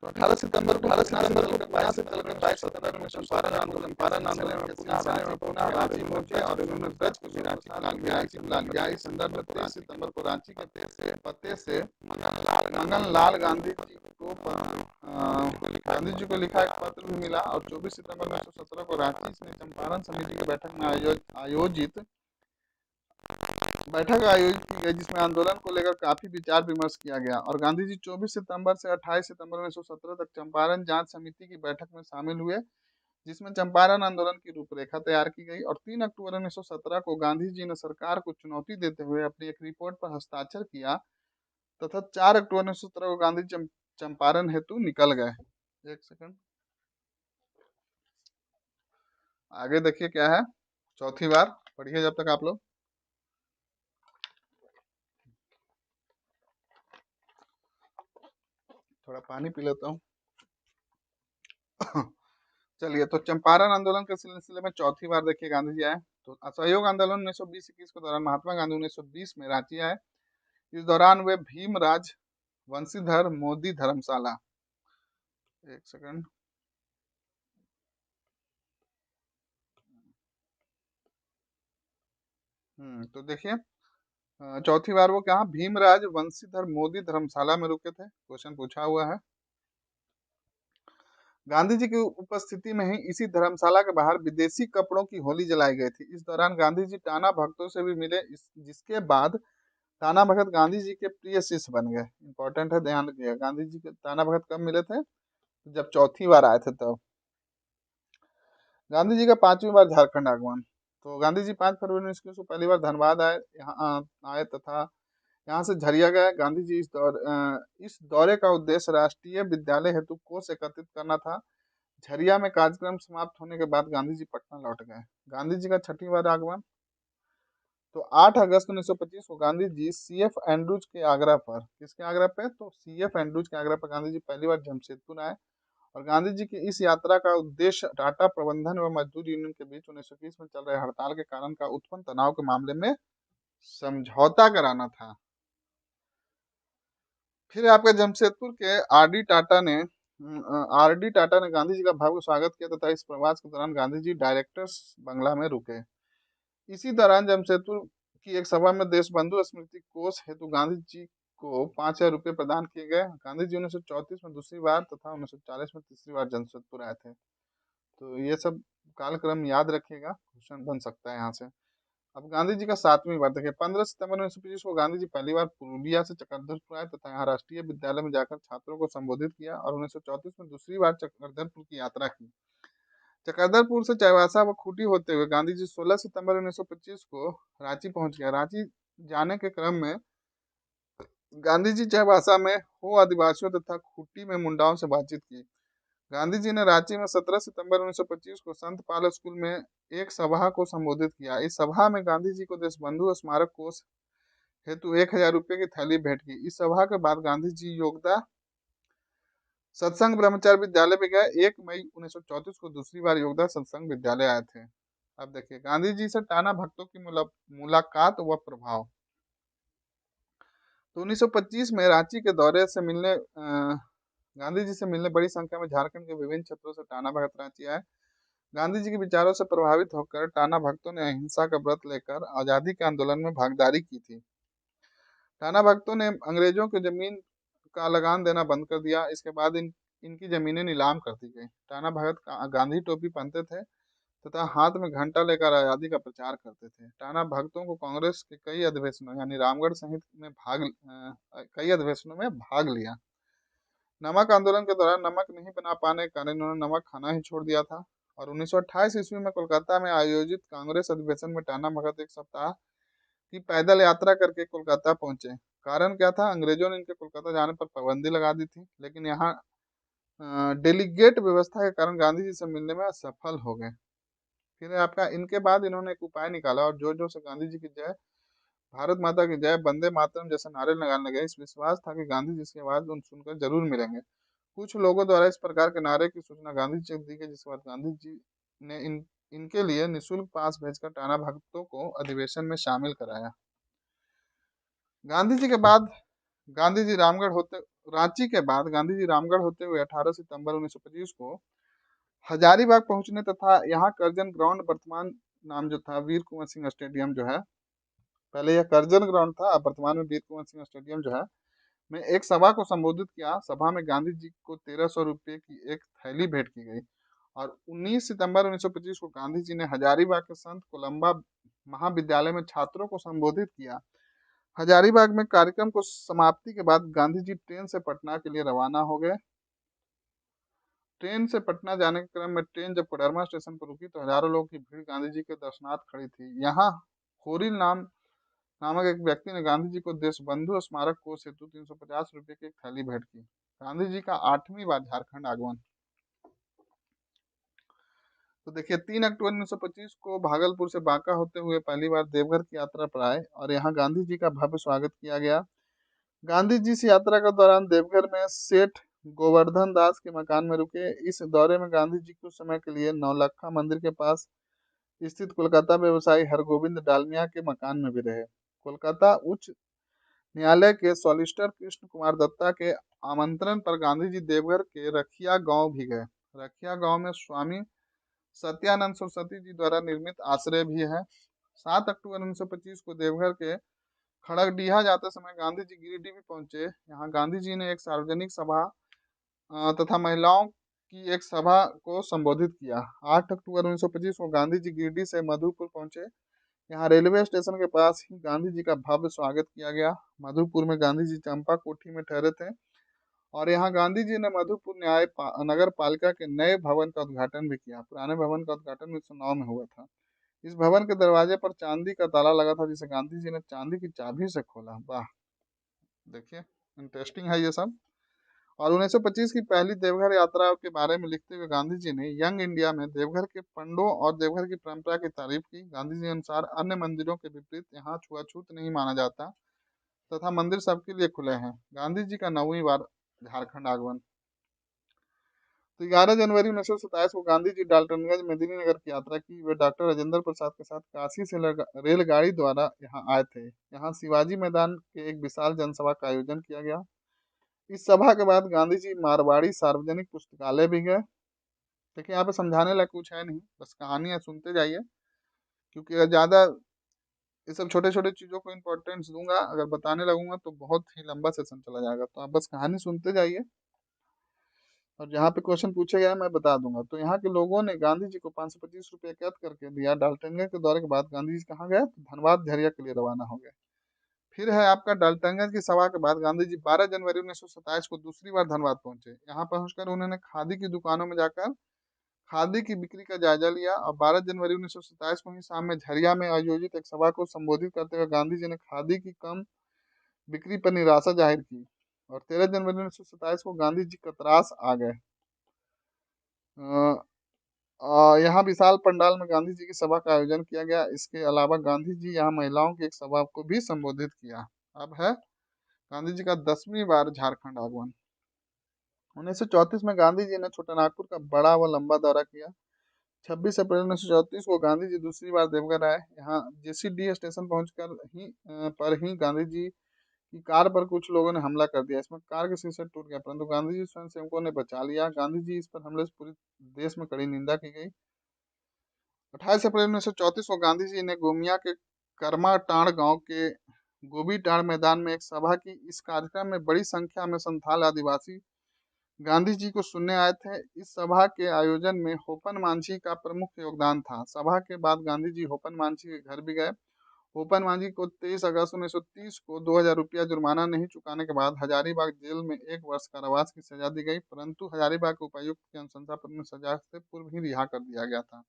तो 18 सितंबर को 22 सितंबर 1917 आंदोलन में पुनः रांची पहुंचे और उन्होंने ब्रज को भी रांची बुला लिया। इस संदर्भ में 23 सितंबर को रांची के पते से मंगन लाल गांधी जी को लिखा एक पत्र भी मिला और 24 सितंबर 1917 को रांची में चंपारण समिति की बैठक आयोजित की गई, जिसमें आंदोलन को लेकर काफी विचार विमर्श किया गया और गांधी जी 24 सितंबर से 28 सितंबर 1917 तक चंपारण जांच समिति की बैठक में शामिल हुए, जिसमें चंपारण आंदोलन की रूपरेखा तैयार की गई और 3 अक्टूबर 1917 को गांधी जी ने सरकार को चुनौती देते हुए अपनी एक रिपोर्ट पर हस्ताक्षर किया तथा 4 अक्टूबर 1917 को गांधी चंपारण हेतु निकल गए। एक सेकंड, आगे देखिए क्या है। चौथी बार पढ़िए जब तक आप लोग। थोड़ा पानी पी लेता हूँ। चलिए, तो चंपारण आंदोलन के सिलसिले में चौथी बार देखिए गांधी जी आए। तो असहयोग आंदोलन 1920-21 के दौरान महात्मा गांधी 1920 में रांची आए। इस दौरान वे भीमराज वंशीधर मोदी धर्मशाला, एक सेकंड, तो देखिए चौथी बार वो कहा भीमराज वंशीधर मोदी धर्मशाला में रुके थे। क्वेश्चन पूछा हुआ है। गांधी जी की उपस्थिति में ही इसी धर्मशाला के बाहर विदेशी कपड़ों की होली जलाई गई थी। इस दौरान गांधी जी टाना भक्तों से भी मिले, जिसके बाद टाना भगत गांधी जी के प्रिय शिष्य बन गए। इंपॉर्टेंट है, ध्यान रखिएगा। गांधी जी के टाना भगत कब मिले थे? जब चौथी बार आए थे तब। गांधी जी का 5वीं बार झारखंड आगमन। तो गांधी जी 5 फरवरी 1921 को पहली बार धनबाद आए, यहाँ आए तथा यहाँ से झरिया गए। गांधी जी इस दौरे का उद्देश्य राष्ट्रीय विद्यालय हेतु कोष एकत्रित करना था। झरिया में कार्यक्रम समाप्त होने के बाद गांधी जी पटना लौट गए। गांधी जी का 6वीं बार आगमन। तो 8 अगस्त 1925 को गांधी जी सीएफ एंड्रूज के आग्रह पर, किसके आग्रह पे? तो सीएफ एंड्रूज के आग्रह पर गांधी जी पहली बार जमशेदपुर आए और गांधी जी की इस यात्रा का उद्देश्य टाटा प्रबंधन व मजदूर यूनियन के बीच 1920 में चल रहे हड़ताल के कारण का उत्पन्न तनाव के मामले में समझौता कराना था। फिर आपके जमशेदपुर के आर डी टाटा ने गांधी जी का भव्य स्वागत किया तथा इस प्रवास के दौरान गांधी जी डायरेक्टर्स बंगला में रुके। इसी दौरान जमशेदपुर की एक सभा में देशबंधु स्मृति कोष हेतु गांधी जी को 5,000 रुपये प्रदान किए गए। गांधी जी 1934 में दूसरी बार तथा 1940 में तीसरी बार जमशेदपुर आए थे। तो ये सब कालक्रम याद रखिएगा, क्वेश्चन बन सकता है यहाँ से। अब गांधी जी का 7वीं बार देखिए। 15 सितंबर 1925 को गांधी जी पहली बार पूर्णिया से चक्रधरपुर आए तथा यहाँ राष्ट्रीय विद्यालय में जाकर छात्रों को संबोधित किया और 1934 में दूसरी बार चक्रधरपुर की यात्रा की। चक्रधरपुर से चाईबासा व खूंटी होते हुए गांधी जी 16 सितंबर 1925 को रांची पहुंच गया। रांची जाने के क्रम में गांधी जी चाईबासा में हो आदिवासियों तथा खूंटी में मुंडाओं से बातचीत की। गांधी जी ने रांची में 17 सितंबर 1925 को संत पाल स्कूल में एक सभा को संबोधित किया। इस सभा में गांधी जी को देशबंधु स्मारक कोष हेतु 1,000 रुपये की थैली भेंट की। इस सभा के बाद गांधी जी योगदा सत्संग ब्रह्मचारी विद्यालय में गए। 1 मई 1934 को दूसरी बार योगदा सत्संग विद्यालय आए थे। अब देखिए गांधी जी से टाना भक्तों की मुलाकात व प्रभाव। तो 1925 में रांची के दौरे से मिलने गांधी जी से मिलने बड़ी संख्या में झारखंड के विभिन्न क्षेत्रों से टाना भगत रांची आए। गांधी जी के विचारों से प्रभावित होकर टाना भगतों ने अहिंसा का व्रत लेकर आज़ादी के आंदोलन में भागीदारी की थी। टाना भगतों ने अंग्रेजों की जमीन का लगान देना बंद कर दिया। इसके बाद इनकी जमीनें नीलाम कर दी गई। टाना भगत गांधी टोपी पहनते थे तथा हाथ में घंटा लेकर आज़ादी का प्रचार करते थे। टाना भगतों को कांग्रेस के कई अधिवेशनों यानी रामगढ़ सहित में कई अधिवेशनों में भाग लिया। नमक आंदोलन के दौरान नमक नहीं बना पाने के कारण इन्होंने नमक खाना ही छोड़ दिया था। और 1928 ईस्वी में कोलकाता में आयोजित कांग्रेस अधिवेशन में टाना भगत एक सप्ताह की पैदल यात्रा करके कोलकाता पहुंचे। कारण क्या था? अंग्रेजों ने इनके कोलकाता जाने पर पाबंदी लगा दी थी, लेकिन यहाँ डेलीगेट व्यवस्था के कारण गांधी जी से मिलने में असफल हो गए। फिर आपका इनके बाद इन्होंने एक उपाय निकाला और जोर जोर से गांधी जी की जय, भारत माता की जय, वंदे मातरम जैसे नारे लगाने लगे। इस विश्वास था कि गांधी जी की आवाज उन सुनकर जरूर मिलेंगे। कुछ लोगों द्वारा इस प्रकार के नारे की सूचना गांधी जी को दी गई, जिसके बाद गांधी जी ने इनके लिए निःशुल्क पास भेजकर टाना भगतों को अधिवेशन में शामिल कराया। गांधी जी के बाद गांधी जी रामगढ़ होते रांची के बाद गांधी जी रामगढ़ होते हुए 18 सितंबर 1925 को हजारीबाग पहुंचने तथा यहाँ करजन ग्राउंड, वर्तमान नाम जो था वीर कुंवर सिंह स्टेडियम जो है, पहले यह करजन ग्राउंड था, अब वर्तमान में वीर कुंवर सिंह स्टेडियम जो है, में एक सभा को संबोधित किया। सभा में गांधी जी को 1300 रुपये की एक थैली भेंट की गई। और 19 सितंबर 1925 को गांधी जी ने हजारीबाग के संत कोलंबा महाविद्यालय में छात्रों को संबोधित किया। हजारीबाग में कार्यक्रम को समाप्ति के बाद गांधी जी ट्रेन से पटना के लिए रवाना हो गए। ट्रेन से पटना जाने के क्रम में ट्रेन जब कोडरमा स्टेशन पर रुकी तो हजारों लोगों की भीड़ गांधी जी के दर्शनार्थ खड़ी थी। यहाँ होरिल नामक एक व्यक्ति ने गांधी जी को देशबंधु स्मारक कोष हेतु 350 रुपये की एक थैली भेंट की। गांधी जी का 8वीं बार झारखंड आगमन। तो देखिए 3 अक्टूबर 1925 को भागलपुर से बांका होते हुए पहली बार देवघर की यात्रा पर आए और यहाँ गांधी जी का भव्य स्वागत किया गया। गांधी जी इस यात्रा के दौरान देवघर में सेठ गोवर्धन दास के मकान में रुके। इस दौरे में गांधी जी कुछ समय के लिए नौलखा मंदिर के पास स्थित कोलकाता व्यवसायी हरगोविंद डालमिया के मकान में भी रहे। कोलकाता उच्च न्यायालय के सॉलिसिटर कृष्ण कुमार दत्ता के आमंत्रण पर गांधी जी देवघर के रखिया गांव भी गए। रखिया गांव में स्वामी सत्यानंद सरस्वती जी द्वारा निर्मित आश्रय भी है। 7 अक्टूबर 1925 को देवघर के खड़गडीहा जाते समय गांधी जी गिरिडीह भी पहुंचे। यहाँ गांधी जी ने एक सार्वजनिक सभा तथा महिलाओं की एक सभा को संबोधित किया। 8 अक्टूबर 1925 को गांधी जी गिरिडीह से मधुपुर पहुंचे। यहाँ रेलवे स्टेशन के पास ही गांधी जी का भव्य स्वागत किया गया। मधुपुर में गांधी जी चंपा कोठी में ठहरे थे और यहाँ गांधी जी ने मधुपुर नगर पालिका के नए भवन का उद्घाटन भी किया। पुराने भवन का उद्घाटन 1909 में हुआ था। इस भवन के दरवाजे पर चांदी का ताला लगा था, जिसे गांधी जी ने चांदी की चाबी से खोला। वाह, देखिए इंटरेस्टिंग है ये सब। और 1925 की पहली देवघर यात्रा के बारे में लिखते हुए गांधी जी ने यंग इंडिया में देवघर के पंडों और देवघर की परंपरा की तारीफ की। गांधी जी के अनुसार अन्य मंदिरों के विपरीत यहाँ छुआछूत नहीं माना जाता तथा मंदिर सबके लिए खुले हैं। गांधी जी का 9वीं बार झारखंड आगमन। तो 11 जनवरी 1927 को गांधी जी डाल्टनगंज मेदिनीनगर की यात्रा की। वे डॉक्टर राजेंद्र प्रसाद के साथ काशी से रेलगाड़ी द्वारा यहाँ आए थे। यहाँ शिवाजी मैदान के एक विशाल जनसभा का आयोजन किया गया। इस सभा के बाद गांधी जी मारवाड़ी सार्वजनिक पुस्तकालय भी गए। देखिए यहाँ पे समझाने लायक कुछ है नहीं, बस कहानी है, सुनते जाइए, क्योंकि अगर ज़्यादा ये सब छोटे छोटे चीज़ों को इम्पोर्टेंस दूंगा, अगर बताने लगूंगा तो बहुत ही लंबा सेशन चला जाएगा। तो आप बस कहानी सुनते जाइए और जहाँ पे क्वेश्चन पूछे गया मैं बता दूंगा। तो यहाँ के लोगों ने गांधी जी को 525 रुपये एकत्र करके दिया। डाल्टनगंज के दौरे के बाद गांधी जी कहाँ गए? तो धनबाद झरिया के लिए रवाना हो गए। फिर है आपका डाल्टनगंज की सभा के बाद गांधी जी 12 जनवरी 1927 को दूसरी बार धनबाद पहुंचे। यहाँ पहुंचकर उन्होंने खादी की दुकानों में जाकर खादी की बिक्री का जायजा लिया और 12 जनवरी 1927 को ही शाम में झरिया में आयोजित एक सभा को संबोधित करते हुए गांधी जी ने खादी की कम बिक्री पर निराशा जाहिर की। और 13 जनवरी 1927 को गांधी जी कतरास आ गए। यहाँ विशाल पंडाल में गांधी जी की सभा का आयोजन किया गया। इसके अलावा गांधी जी यहाँ महिलाओं की एक सभा को भी संबोधित किया। अब है गांधी जी का 10वीं बार झारखंड आगमन। 1934 में गांधी जी ने छोटानागपुर का बड़ा व लंबा दौरा किया। 26 अप्रैल 1934 को गांधी जी दूसरी बार देवघर आए। यहाँ जेसीडी स्टेशन पहुंचकर ही गांधी जी की कार पर कुछ लोगों ने हमला कर दिया। इसमें कार के शीशे टूट गया, परंतु गांधी जी स्वयं सेवकों ने बचा लिया। गांधी जी इस पर हमले से पूरे देश में कड़ी निंदा की गई। 28 अप्रैल 1934 को गांधी जी ने गोमिया के करमाटांड़ गांव के गोबीटांड़ मैदान में एक सभा की। इस कार्यक्रम में बड़ी संख्या में संथाल आदिवासी गांधी जी को सुनने आए थे। इस सभा के आयोजन में होपन मांझी का प्रमुख योगदान था। सभा के बाद गांधी जी होपन मांझी के घर भी गए। होपन मांझी को 23 अगस्त 1930 को 2000 रुपया जुर्माना नहीं चुकाने के बाद हजारीबाग जेल में 1 वर्ष कारावास की सजा दी गई, परंतु हजारीबाग के उपायुक्त की अनुशंसा पर उन्हें सजा से पूर्व ही रिहा कर दिया गया था।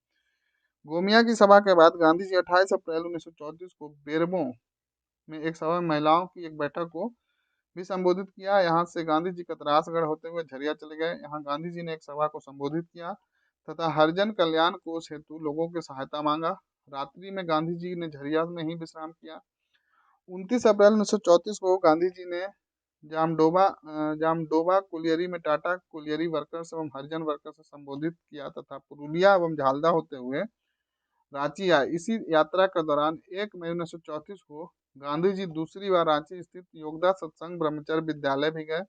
गोमिया की सभा के बाद गांधी जी 28 अप्रैल 1934 को बेरमो में एक सभा में महिलाओं की एक बैठक को भी संबोधित किया। यहाँ से गांधी जी कतरासगढ़ होते हुए झरिया चले गए। यहाँ गांधी जी ने एक सभा को संबोधित किया तथा हरिजन कल्याण कोष हेतु लोगों की सहायता मांगा। रात्रि में गांधी जी ने झरिया में ही विश्राम किया। 29 अप्रैल 1934 को गांधी जी ने जामडोबा कुलियरी में टाटा कुलियरी वर्कर्स एवं हरिजन वर्कर्स से संबोधित किया तथा पुरुलिया एवं झालदा होते हुए रांची आए। इसी यात्रा के दौरान 1 मई 1934 को गांधी जी दूसरी बार रांची स्थित योगदा सत्संग ब्रह्मचर्य विद्यालय भी गए।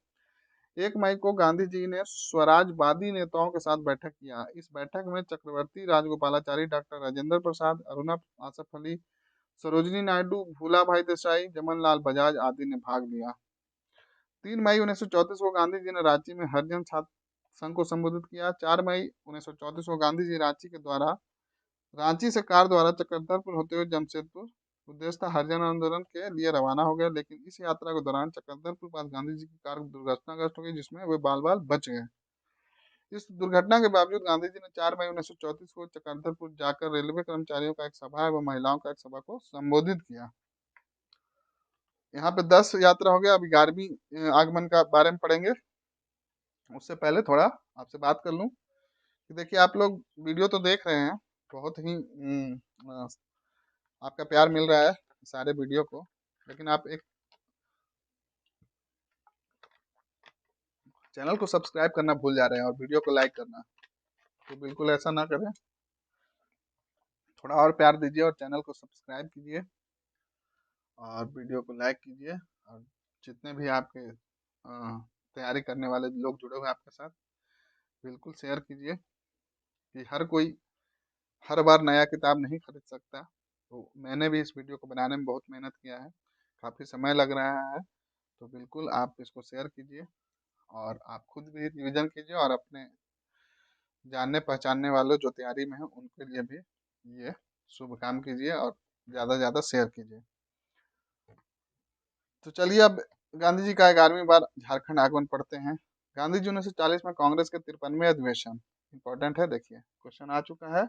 1 मई को गांधी जी ने स्वराजवादी नेताओं के साथ बैठक किया। इस बैठक में चक्रवर्ती राजगोपालाचारी, डॉक्टर राजेंद्र प्रसाद, अरुणा आसफ अली, सरोजिनी नायडू, भूला भाई देसाई, जमन लाल बजाज आदि ने भाग लिया। 3 मई 1934 को गांधी जी ने रांची में हरिजन छात्र संघ को संबोधित किया। 4 मई 1934 को गांधी जी रांची से कार द्वारा चक्रधरपुर होते हुए जमशेदपुर उद्देश्य था हरिजन आंदोलन के लिए रवाना हो गए, लेकिन इस यात्रा के दौरान चक्रधरपुर पास गांधी जी की कार दुर्घटनाग्रस्त हो गई, जिसमें वे बाल बाल बच गए। इस दुर्घटना के बावजूद गांधी जी ने 4 मई 1934 को चक्रधरपुर जाकर रेलवे कर्मचारियों का एक सभा एवं महिलाओं का एक सभा को संबोधित किया। यहाँ पे 10 यात्रा हो गया। अभी 11वीं आगमन का बारे में पढ़ेंगे। उससे पहले थोड़ा आपसे बात कर लूं कि देखिए, आप लोग वीडियो तो देख रहे हैं, बहुत ही आपका प्यार मिल रहा है सारे वीडियो को, लेकिन आप एक चैनल को सब्सक्राइब करना भूल जा रहे हैं और वीडियो को लाइक करना, तो बिल्कुल ऐसा ना करें। थोड़ा और प्यार दीजिए और चैनल को सब्सक्राइब कीजिए और वीडियो को लाइक कीजिए। और जितने भी आपके तैयारी करने वाले लोग जुड़े हुए हैं आपके साथ, बिल्कुल शेयर कीजिए कि हर कोई हर बार नया किताब नहीं खरीद सकता। तो मैंने भी इस वीडियो को बनाने में बहुत मेहनत किया है, काफ़ी समय लग रहा है, तो बिल्कुल आप इसको शेयर कीजिए और आप खुद भी रिविजन कीजिए और अपने जानने पहचानने वालों जो तैयारी में हैं उनके लिए भी ये शुभ काम कीजिए और ज़्यादा से ज़्यादा शेयर कीजिए। तो चलिए अब गांधी जी का 11वीं बार झारखंड आगमन पढ़ते हैं। गांधी जी 1940 में कांग्रेस के 53वें अधिवेशन, इंपॉर्टेंट है, देखिए क्वेश्चन आ चुका है,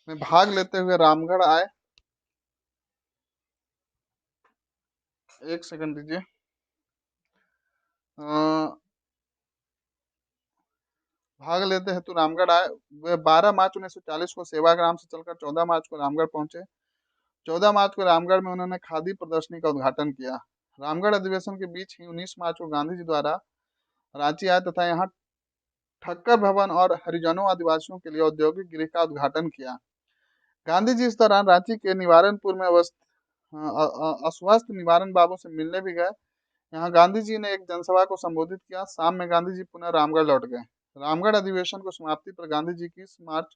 में भाग लेते हुए रामगढ़ आए। एक सेकंड दीजिए। भाग लेते हेतु रामगढ़ आए। वे 12 मार्च 1940 को सेवाग्राम से चलकर 14 मार्च को रामगढ़ पहुंचे। 14 मार्च को रामगढ़ में उन्होंने खादी प्रदर्शनी का उद्घाटन किया। रामगढ़ अधिवेशन के बीच ही 19 मार्च को गांधी जी द्वारा रांची आए तथा यहाँ ठक्कर भवन और हरिजनों आदिवासियों के लिए औद्योगिक गृह का उद्घाटन किया। गांधी जी इस दौरान रांची के निवारनपुर में अस्वस्थ निवारण बाबू से मिलने भी गए। यहाँ गांधी जी ने एक जनसभा को संबोधित किया। शाम में गांधी जी पुनः रामगढ़ लौट गए। रामगढ़ अधिवेशन को समाप्ति पर गांधी जी 21 मार्च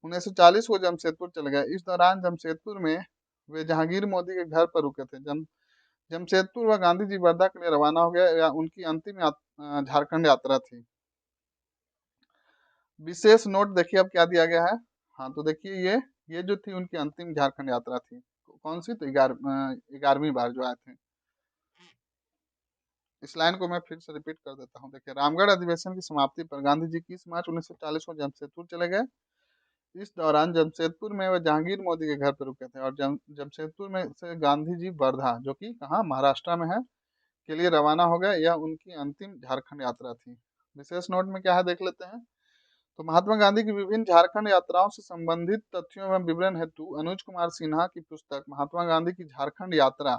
1940 को जमशेदपुर चले गए। इस दौरान जमशेदपुर में वे जहांगीर मोदी के घर पर रुके थे। जमशेदपुर व गांधी जी वर्धा के लिए रवाना हो गए। या उनकी अंतिम झारखंड यात्रा थी। विशेष नोट देखिए अब क्या दिया गया है। हाँ, तो देखिए ये जो थी उनकी अंतिम झारखंड यात्रा थी। कौन सी? तो 11वीं बार जो आए थे। इस लाइन को मैं फिर से रिपीट कर देता हूँ। देखिए, रामगढ़ अधिवेशन की समाप्ति पर गांधी जी 21 मार्च 1940 को जमशेदपुर चले गए। इस दौरान जमशेदपुर में वे जहांगीर मोदी के घर पर रुके थे और जमशेदपुर में से गांधी जी वर्धा, जो कि कहाँ महाराष्ट्र में है, के लिए रवाना हो गए। यह उनकी अंतिम झारखंड यात्रा थी। विशेष नोट में क्या है देख लेते हैं। तो महात्मा गांधी की विभिन्न झारखंड यात्राओं से संबंधित तथ्यों एवं विवरण हेतु अनुज कुमार सिन्हा की पुस्तक महात्मा गांधी की झारखंड यात्रा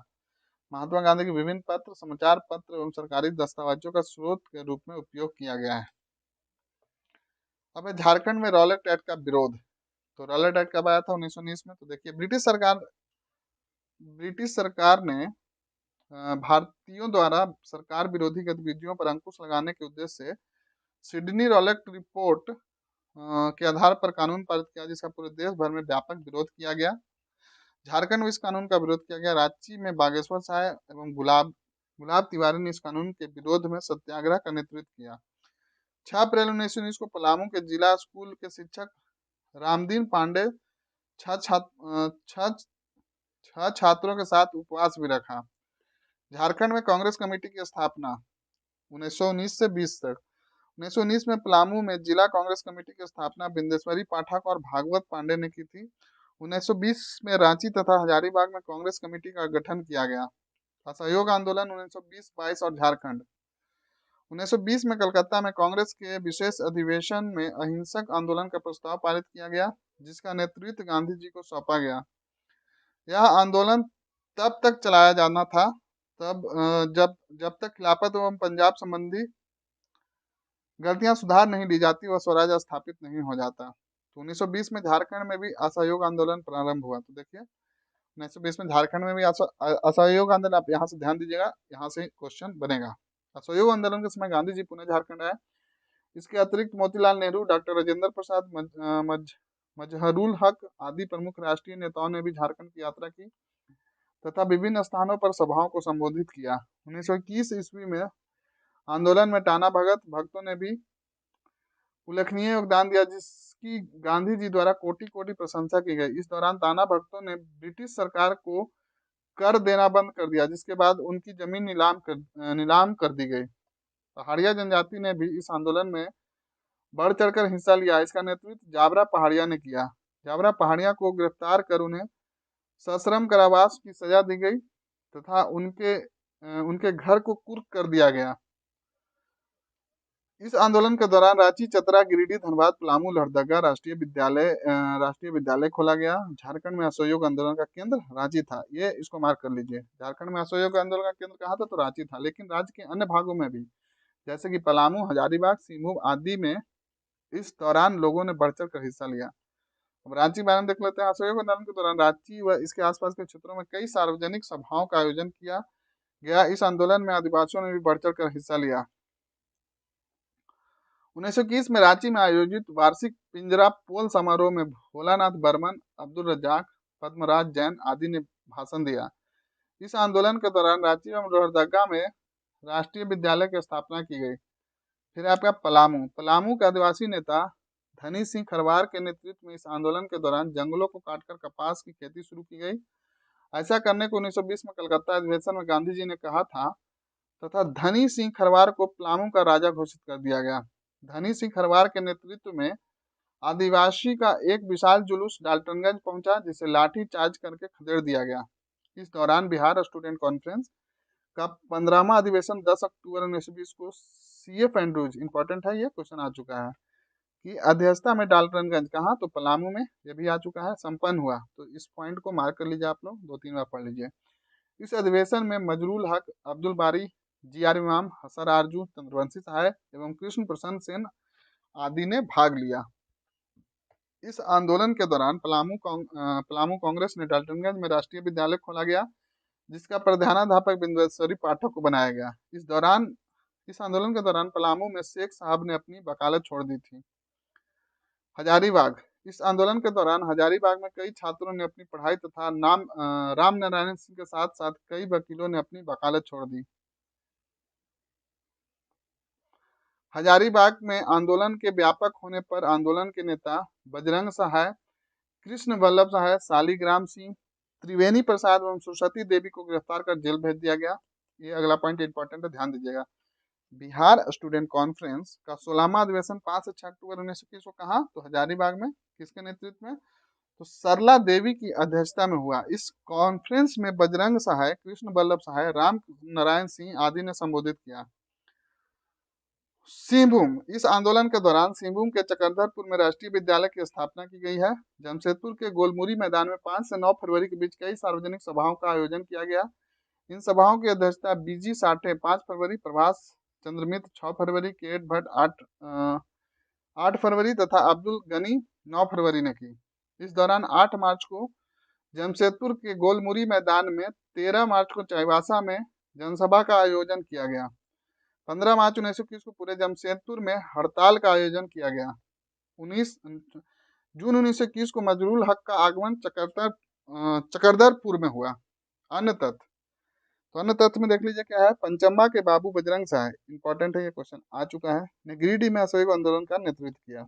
महात्मा गांधी के विभिन्न पत्र, समाचार पत्र एवं सरकारी दस्तावेजों का स्रोत के रूप में उपयोग किया गया है। अब है झारखंड में रॉलेट एक्ट का विरोध। तो रॉलेट एक्ट कब आया था? 1919 में। तो देखिए, ब्रिटिश सरकार ने भारतीयों द्वारा सरकार विरोधी गतिविधियों पर अंकुश लगाने के उद्देश्य से सिडनी रॉलेट रिपोर्ट के आधार पर कानून पारित किया, जिसका पूरे देश भर में व्यापक विरोध किया गया। झारखंड में इस कानून का विरोध किया गया। रांची में बागेश्वर साय एवं गुलाब गुलाब तिवारी ने इस कानून के विरोध में सत्याग्रह का नेतृत्व किया। 6 अप्रैल 1919 को पलामू के जिला स्कूल के शिक्षक रामदीन पांडे छह छात्रों के साथ उपवास भी रखा। झारखंड में कांग्रेस कमेटी की स्थापना 1919 से 20 तक। 1919 में पलामू में जिला कांग्रेस कमेटी की स्थापना बिंदेश्वरी पाठक और भागवत पांडे ने की थी। 1920 में रांची तथा हजारीबाग में कांग्रेस कमेटी का गठन किया गया। असहयोग आंदोलन 1920-22 और झारखंड 1920 में कलकत्ता में कांग्रेस के विशेष अधिवेशन में अहिंसक आंदोलन का प्रस्ताव पारित किया गया, जिसका नेतृत्व गांधी जी को सौंपा गया। यह आंदोलन तब तक चलाया जाना था जब तक खिलाफत एवं पंजाब संबंधी गलतियां सुधार नहीं ली जाती व स्वराज स्थापित नहीं हो जाता। तो 1920 में झारखंड में भी असहयोग आंदोलन प्रारंभ हुआ। तो देखिए 1920 में झारखंड में भी असहयोग आंदोलन, आप यहाँ से ध्यान दीजिएगा, यहाँ से क्वेश्चन बनेगा। असहयोग आंदोलन के समय गांधी जी पुनः झारखंड आए। इसके अतिरिक्त मोतीलाल नेहरू, डॉक्टर राजेंद्र प्रसाद, मजहरुल हक आदि प्रमुख राष्ट्रीय नेताओं ने भी झारखंड की यात्रा की तथा विभिन्न स्थानों पर सभाओं को संबोधित किया। 1921 ईस्वी में आंदोलन में टाना भक्तों ने भी उल्लेखनीय योगदान दिया, जिसकी गांधी जी द्वारा कोटि कोटि प्रशंसा की गई। इस दौरान टाना भक्तों ने ब्रिटिश सरकार को कर देना बंद कर दिया, जिसके बाद उनकी जमीन नीलाम कर दी गई। पहाड़िया जनजाति ने भी इस आंदोलन में बढ़ चढ़कर हिस्सा लिया। इसका नेतृत्व जाबरा पहाड़िया ने किया। जाबरा पहाड़िया को गिरफ्तार कर उन्हें सश्रम कारावास की सजा दी गई तथा उनके घर को कुर्क कर दिया गया। इस आंदोलन के दौरान रांची, चतरा, गिरिडीह, धनबाद, पलामू, लोहरदगा राष्ट्रीय विद्यालय खोला गया। झारखंड में असहयोग आंदोलन का केंद्र रांची था। ये इसको मार्क कर लीजिए, झारखंड में असहयोग आंदोलन का केंद्र कहाँ था? तो रांची था। लेकिन राज्य के अन्य भागों में भी, जैसे कि पलामू, हजारीबाग, सिंहभूम आदि में इस दौरान लोगों ने बढ़ चढ़ कर हिस्सा लिया। अब रांची बारे में देख लेते हैं। असहयोग आंदोलन के दौरान रांची व इसके आसपास के क्षेत्रों में कई सार्वजनिक सभाओं का आयोजन किया गया। इस आंदोलन में आदिवासियों ने भी बढ़ चढ़ कर हिस्सा लिया। 1921 में रांची में आयोजित वार्षिक पिंजरा पोल समारोह में भोलानाथ बर्मन, अब्दुल रज्जाक, पद्मराज जैन आदि ने भाषण दिया। इस आंदोलन के दौरान रांची एवं लोहरदगा में राष्ट्रीय विद्यालय की स्थापना की गई। फिर आपका पलामू के आदिवासी नेता धनी सिंह खरवार के नेतृत्व में इस आंदोलन के दौरान जंगलों को काटकर कपास की खेती शुरू की गई। ऐसा करने को 1920 में कलकत्ता अधिवेशन में गांधी जी ने कहा था तथा धनी सिंह खरवार को पलामू का राजा घोषित कर दिया गया। धनी सिंह खरवार के नेतृत्व में आदिवासी का एक विशाल जुलूस डाल्टनगंज पहुंचा, जिसे लाठी चार्ज करके खदेड़ दिया गया। इस दौरान बिहार स्टूडेंट कॉन्फ्रेंस का 15वां अधिवेशन 10 अक्टूबर 1920 को CF एंड्रूज, इंपॉर्टेंट है, ये क्वेश्चन आ चुका है, कि अध्यक्षता में डाल्टनगंज, कहाँ? तो पलामू में, ये भी आ चुका है, संपन्न हुआ। तो इस पॉइंट को मार्क कर लीजिए, आप लोग 2-3 बार पढ़ लीजिए। इस अधिवेशन में मजरूल हक, अब्दुल बारी, GR इमाम, हसर आरजू, चंद्रवंशी सहाय एवं कृष्ण प्रसन्न सेन आदि ने भाग लिया। इस आंदोलन के दौरान पलामू कांग्रेस ने डाल्टनगंज में राष्ट्रीय विद्यालय खोला गया, जिसका प्रधानाध्यापक बिंदेश्वरी पाठक को बनाया गया। इस आंदोलन के दौरान पलामू में शेख साहब ने अपनी वकालत छोड़ दी थी। हजारीबाग, इस आंदोलन के दौरान हजारीबाग में कई छात्रों ने अपनी पढ़ाई तथा राम नारायण सिंह के साथ साथ कई वकीलों ने अपनी वकालत छोड़ दी। हजारीबाग में आंदोलन के व्यापक होने पर आंदोलन के नेता बजरंग सहाय, कृष्ण वल्लभ सहाय, शालिग्राम सिंह, त्रिवेणी प्रसाद एवं सरस्वती देवी को गिरफ्तार कर जेल भेज दिया गया। ये अगला पॉइंट इंपॉर्टेंट है, ध्यान दीजिएगा। बिहार स्टूडेंट कॉन्फ्रेंस का 16वां अधिवेशन 5 से 6 अक्टूबर 1921 को कहा? तो हजारीबाग में। किसके नेतृत्व में? तो सरला देवी की अध्यक्षता में हुआ। इस कॉन्फ्रेंस में बजरंग सहाय, कृष्ण वल्लभ सहाय, राम नारायण सिंह आदि ने संबोधित किया। सिंहभूम, इस आंदोलन के दौरान सिंहभूम के चक्रधरपुर में राष्ट्रीय विद्यालय की स्थापना की गई है। जमशेदपुर के गोलमुरी मैदान में 5 से 9 फरवरी के बीच कई सार्वजनिक सभाओं का आयोजन किया गया। इन सभाओं की अध्यक्षता BG साठे 5 फरवरी, प्रभास चंद्र मित्र 6 फरवरी, केट भट्ट 8 फरवरी तथा अब्दुल गनी 9 फरवरी ने की। इस दौरान 8 मार्च को जमशेदपुर के गोलमुरी मैदान में, 13 मार्च को चाईबासा में जनसभा का आयोजन किया गया। 15 मार्च 1921 को पूरे जमशेदपुर में हड़ताल का आयोजन किया गया। 19 जून 1921 को मजरूल हक का आगमन चकरदरपुर में हुआ। अन्य तथ्य, तो अन्य तथ्य में देख लीजिए क्या है, पंचम्बा के बाबू बजरंग सहाय, इंपॉर्टेंट है ये क्वेश्चन, आ चुका है, ने गिरिडीह में असहयोग आंदोलन का नेतृत्व किया।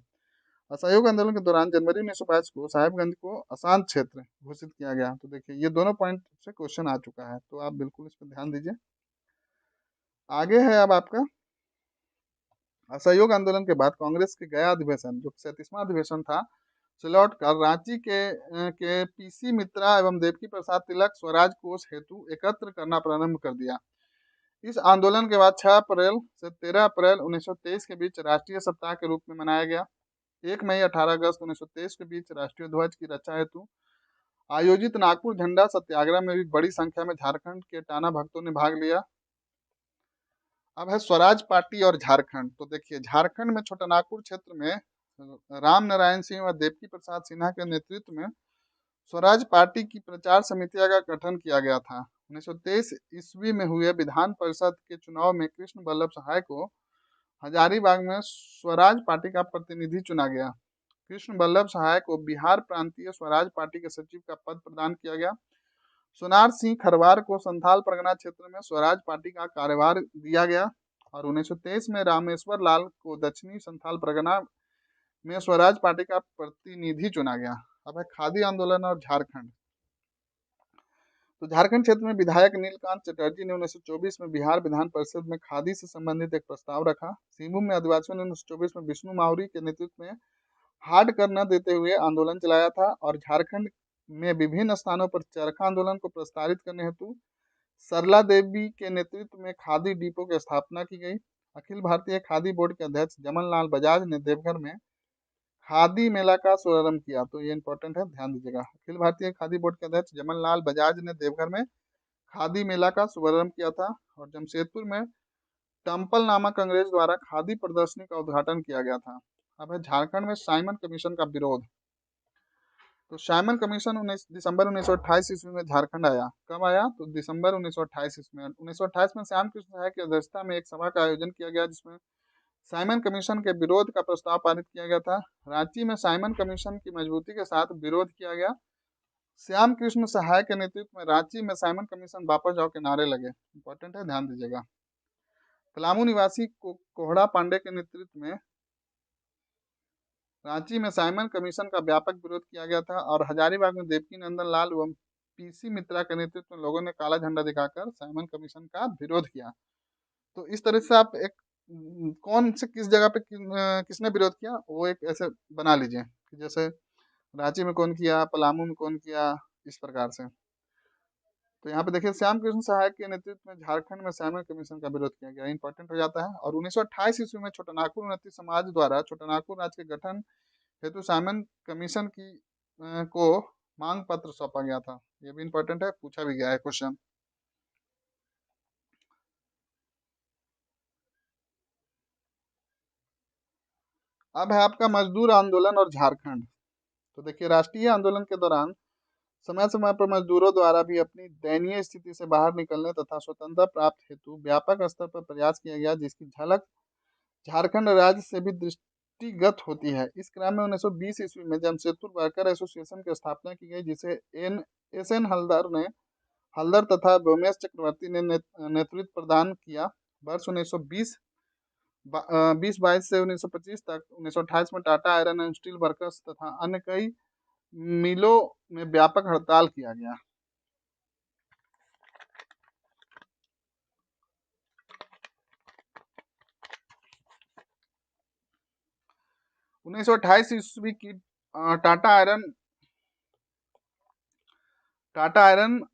असहयोग आंदोलन के दौरान जनवरी 1922 को साहेबगंज को अशांत क्षेत्र घोषित किया गया। तो देखिए ये दोनों पॉइंट से क्वेश्चन आ चुका है, तो आप बिल्कुल इस पर ध्यान दीजिए। आगे है अब आपका असहयोग आंदोलन के बाद कांग्रेस के गया अधिवेशन, जो 37वां अधिवेशन था, से लौटकर रांची के पीसी मित्रा एवं देवकी प्रसाद तिलक स्वराज कोष हेतु एकत्र करना प्रारंभ कर दिया। इस आंदोलन के बाद 6 अप्रैल से 13 अप्रैल 1923 के बीच राष्ट्रीय सप्ताह के रूप में मनाया गया। 1 मई 18 अगस्त 1923 के बीच राष्ट्रीय ध्वज की रक्षा हेतु आयोजित नागपुर झंडा सत्याग्रह में भी बड़ी संख्या में झारखंड के टाना भक्तों ने भाग लिया। अब है स्वराज पार्टी और झारखंड। तो देखिए झारखंड में छोटानागपुर क्षेत्र में राम नारायण सिंह व देवकी प्रसाद सिन्हा के नेतृत्व में स्वराज पार्टी की प्रचार समितियां का गठन किया गया था। 1923 ईस्वी में हुए विधान परिषद के चुनाव में कृष्ण बल्लभ सहाय को हजारीबाग में स्वराज पार्टी का प्रतिनिधि चुना गया। कृष्ण बल्लभ सहाय को बिहार प्रांतीय स्वराज पार्टी के सचिव का पद प्रदान किया गया। सोनार सिंह खरवार को संथाल परगना क्षेत्र में स्वराज पार्टी का कार्यभार दिया गया और 1923 में रामेश्वर लाल को दक्षिणी संथाल परगना में स्वराज पार्टी का प्रतिनिधि चुना गया। अब है खादी आंदोलन और झारखंड। तो झारखंड क्षेत्र में विधायक नीलकांत चटर्जी ने 1924 में बिहार विधान परिषद में खादी से संबंधित एक प्रस्ताव रखा। सिंहभूम में आदिवासियों ने 1924 में विष्णु मावरी के नेतृत्व में हार्ड कर न देते हुए आंदोलन चलाया था और झारखंड में विभिन्न स्थानों पर चरखा आंदोलन को प्रस्तावित करने हेतु सरला देवी के नेतृत्व में खादी डिपो की स्थापना की गई। अखिल भारतीय खादी बोर्ड के अध्यक्ष जमन लाल बजाज ने देवघर में खादी मेला का शुभारंभ किया। तो ये इंपॉर्टेंट है, ध्यान दीजिएगा। अखिल भारतीय खादी बोर्ड के अध्यक्ष जमन लाल बजाज ने देवघर में खादी मेला का शुभारंभ किया था और जमशेदपुर में टम्पल नामक अंग्रेज द्वारा खादी प्रदर्शनी का उद्घाटन किया गया था। अब है झारखंड में साइमन कमीशन का विरोध। तो साइमन कमीशन 19 दिसंबर 1928 ईस्वी में झारखंड आया। कब आया? तो दिसंबर 1928 ईस्वी में। 1928 में श्याम कृष्ण सहाय की अध्यक्षता में एक सभा का आयोजन किया गया जिसमें साइमन कमीशन के विरोध का प्रस्ताव पारित किया गया था। रांची में साइमन कमीशन की मजबूती के साथ विरोध किया गया। श्याम कृष्ण सहाय के नेतृत्व में रांची में साइमन कमीशन वापस जाओ के नारे लगे। इंपॉर्टेंट है, ध्यान दीजिएगा। पलामू निवासी कोहड़ा पांडे के नेतृत्व में रांची में साइमन कमीशन का व्यापक विरोध किया गया था और हजारीबाग में देवकी नंदन लाल एवं पीसी मित्रा के नेतृत्व में लोगों ने काला झंडा दिखाकर साइमन कमीशन का विरोध किया। तो इस तरह से आप एक कौन से किस जगह पे किसने विरोध किया वो एक ऐसे बना लीजिए कि जैसे रांची में कौन किया, पलामू में कौन किया, इस प्रकार से। तो यहाँ पे देखिए श्याम कृष्ण सहाय के नेतृत्व में झारखंड में साइमन कमीशन का विरोध किया गया, इंपॉर्टेंट हो जाता है। और 1928 ईस्वी में छोटानागपुर उन्नति समाज द्वारा छोटानागपुर राज्य के गठन हेतु साइमन कमीशन को मांग पत्र सौंपा गया था। ये भी इंपॉर्टेंट है, पूछा भी गया है क्वेश्चन। अब है आपका मजदूर आंदोलन और झारखंड। तो देखिए राष्ट्रीय आंदोलन के दौरान समय समय पर मजदूरों द्वारा भी अपनी दयनीय स्थिति से बाहर निकलने तथा स्वतंत्रता प्राप्त हेतु व्यापक स्तर पर प्रयास किया गया जिसकी झलक झारखंड राज्य से भी दृष्टिगत होती है। इस क्रम में 1920 ईस्वी में जमशेदपुर वर्कर एसोसिएशन की स्थापना की गई जिसे एन हल्दर तथा भूमेश चक्रवर्ती ने नेतृत्व प्रदान किया। वर्ष 1920 22 से 1925 तक 1928 में Tata iron and steel workers तथा अन्य कई मिलों में व्यापक हड़ताल किया गया। 1928 ईस्वी की Tata iron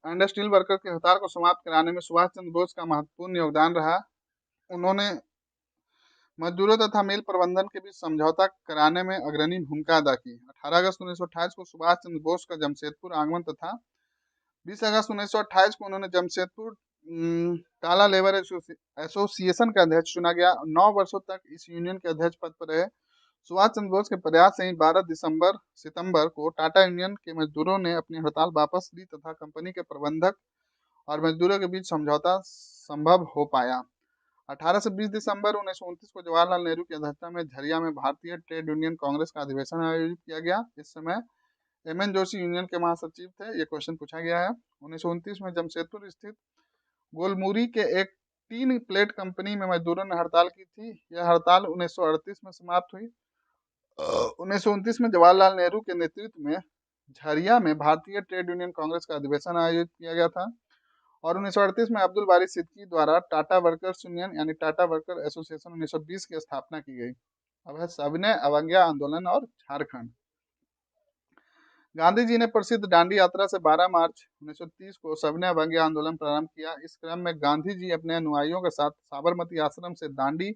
and steel workers के हड़ताल को समाप्त कराने में सुभाष चंद्र बोस का महत्वपूर्ण योगदान रहा। उन्होंने मजदूरों तथा मिल प्रबंधन के बीच समझौता कराने में अग्रणी भूमिका अदा की। 18 अगस्त 1928 को सुभाष चंद्र बोस का जमशेदपुर आगमन तथा 20 अगस्त 1928 को उन्होंने जमशेदपुर टाला लेबर एसोसिएशन का अध्यक्ष चुना गया। 9 वर्षों तक इस यूनियन के अध्यक्ष पद पर रहे। सुभाष चंद्र बोस के प्रयास से ही 12 सितंबर को टाटा यूनियन के मजदूरों ने अपनी हड़ताल वापस ली तथा कंपनी के प्रबंधक और मजदूरों के बीच समझौता संभव हो पाया। 18 से 20 दिसंबर 1929 को जवाहरलाल नेहरू की अध्यक्षता में झरिया में भारतीय ट्रेड यूनियन कांग्रेस का अधिवेशन आयोजित किया गया। इस समय एम.एन. जोशी यूनियन के महासचिव थे। ये क्वेश्चन पूछा गया है। 1929 में जमशेदपुर स्थित गोलमुरी के एक टीन प्लेट कंपनी में मजदूरों ने हड़ताल की थी। यह हड़ताल 1938 में समाप्त हुई। 1929 में जवाहरलाल नेहरू के नेतृत्व में झरिया में भारतीय ट्रेड यूनियन कांग्रेस का अधिवेशन आयोजित किया गया था और 1938 में अब्दुल बारी सिद्दीकी द्वारा टाटा वर्कर्स यूनियन यानी टाटा वर्कर एसोसिएशन 1920 की स्थापना की गई। अब है सविनय अवज्ञा आंदोलन और झारखंड। गांधी जी ने प्रसिद्ध दांडी यात्रा से 12 मार्च 1930 को सविनय अवज्ञा आंदोलन प्रारंभ किया। इस क्रम में गांधी जी अपने अनुयायियों के साथ साबरमती आश्रम से दांडी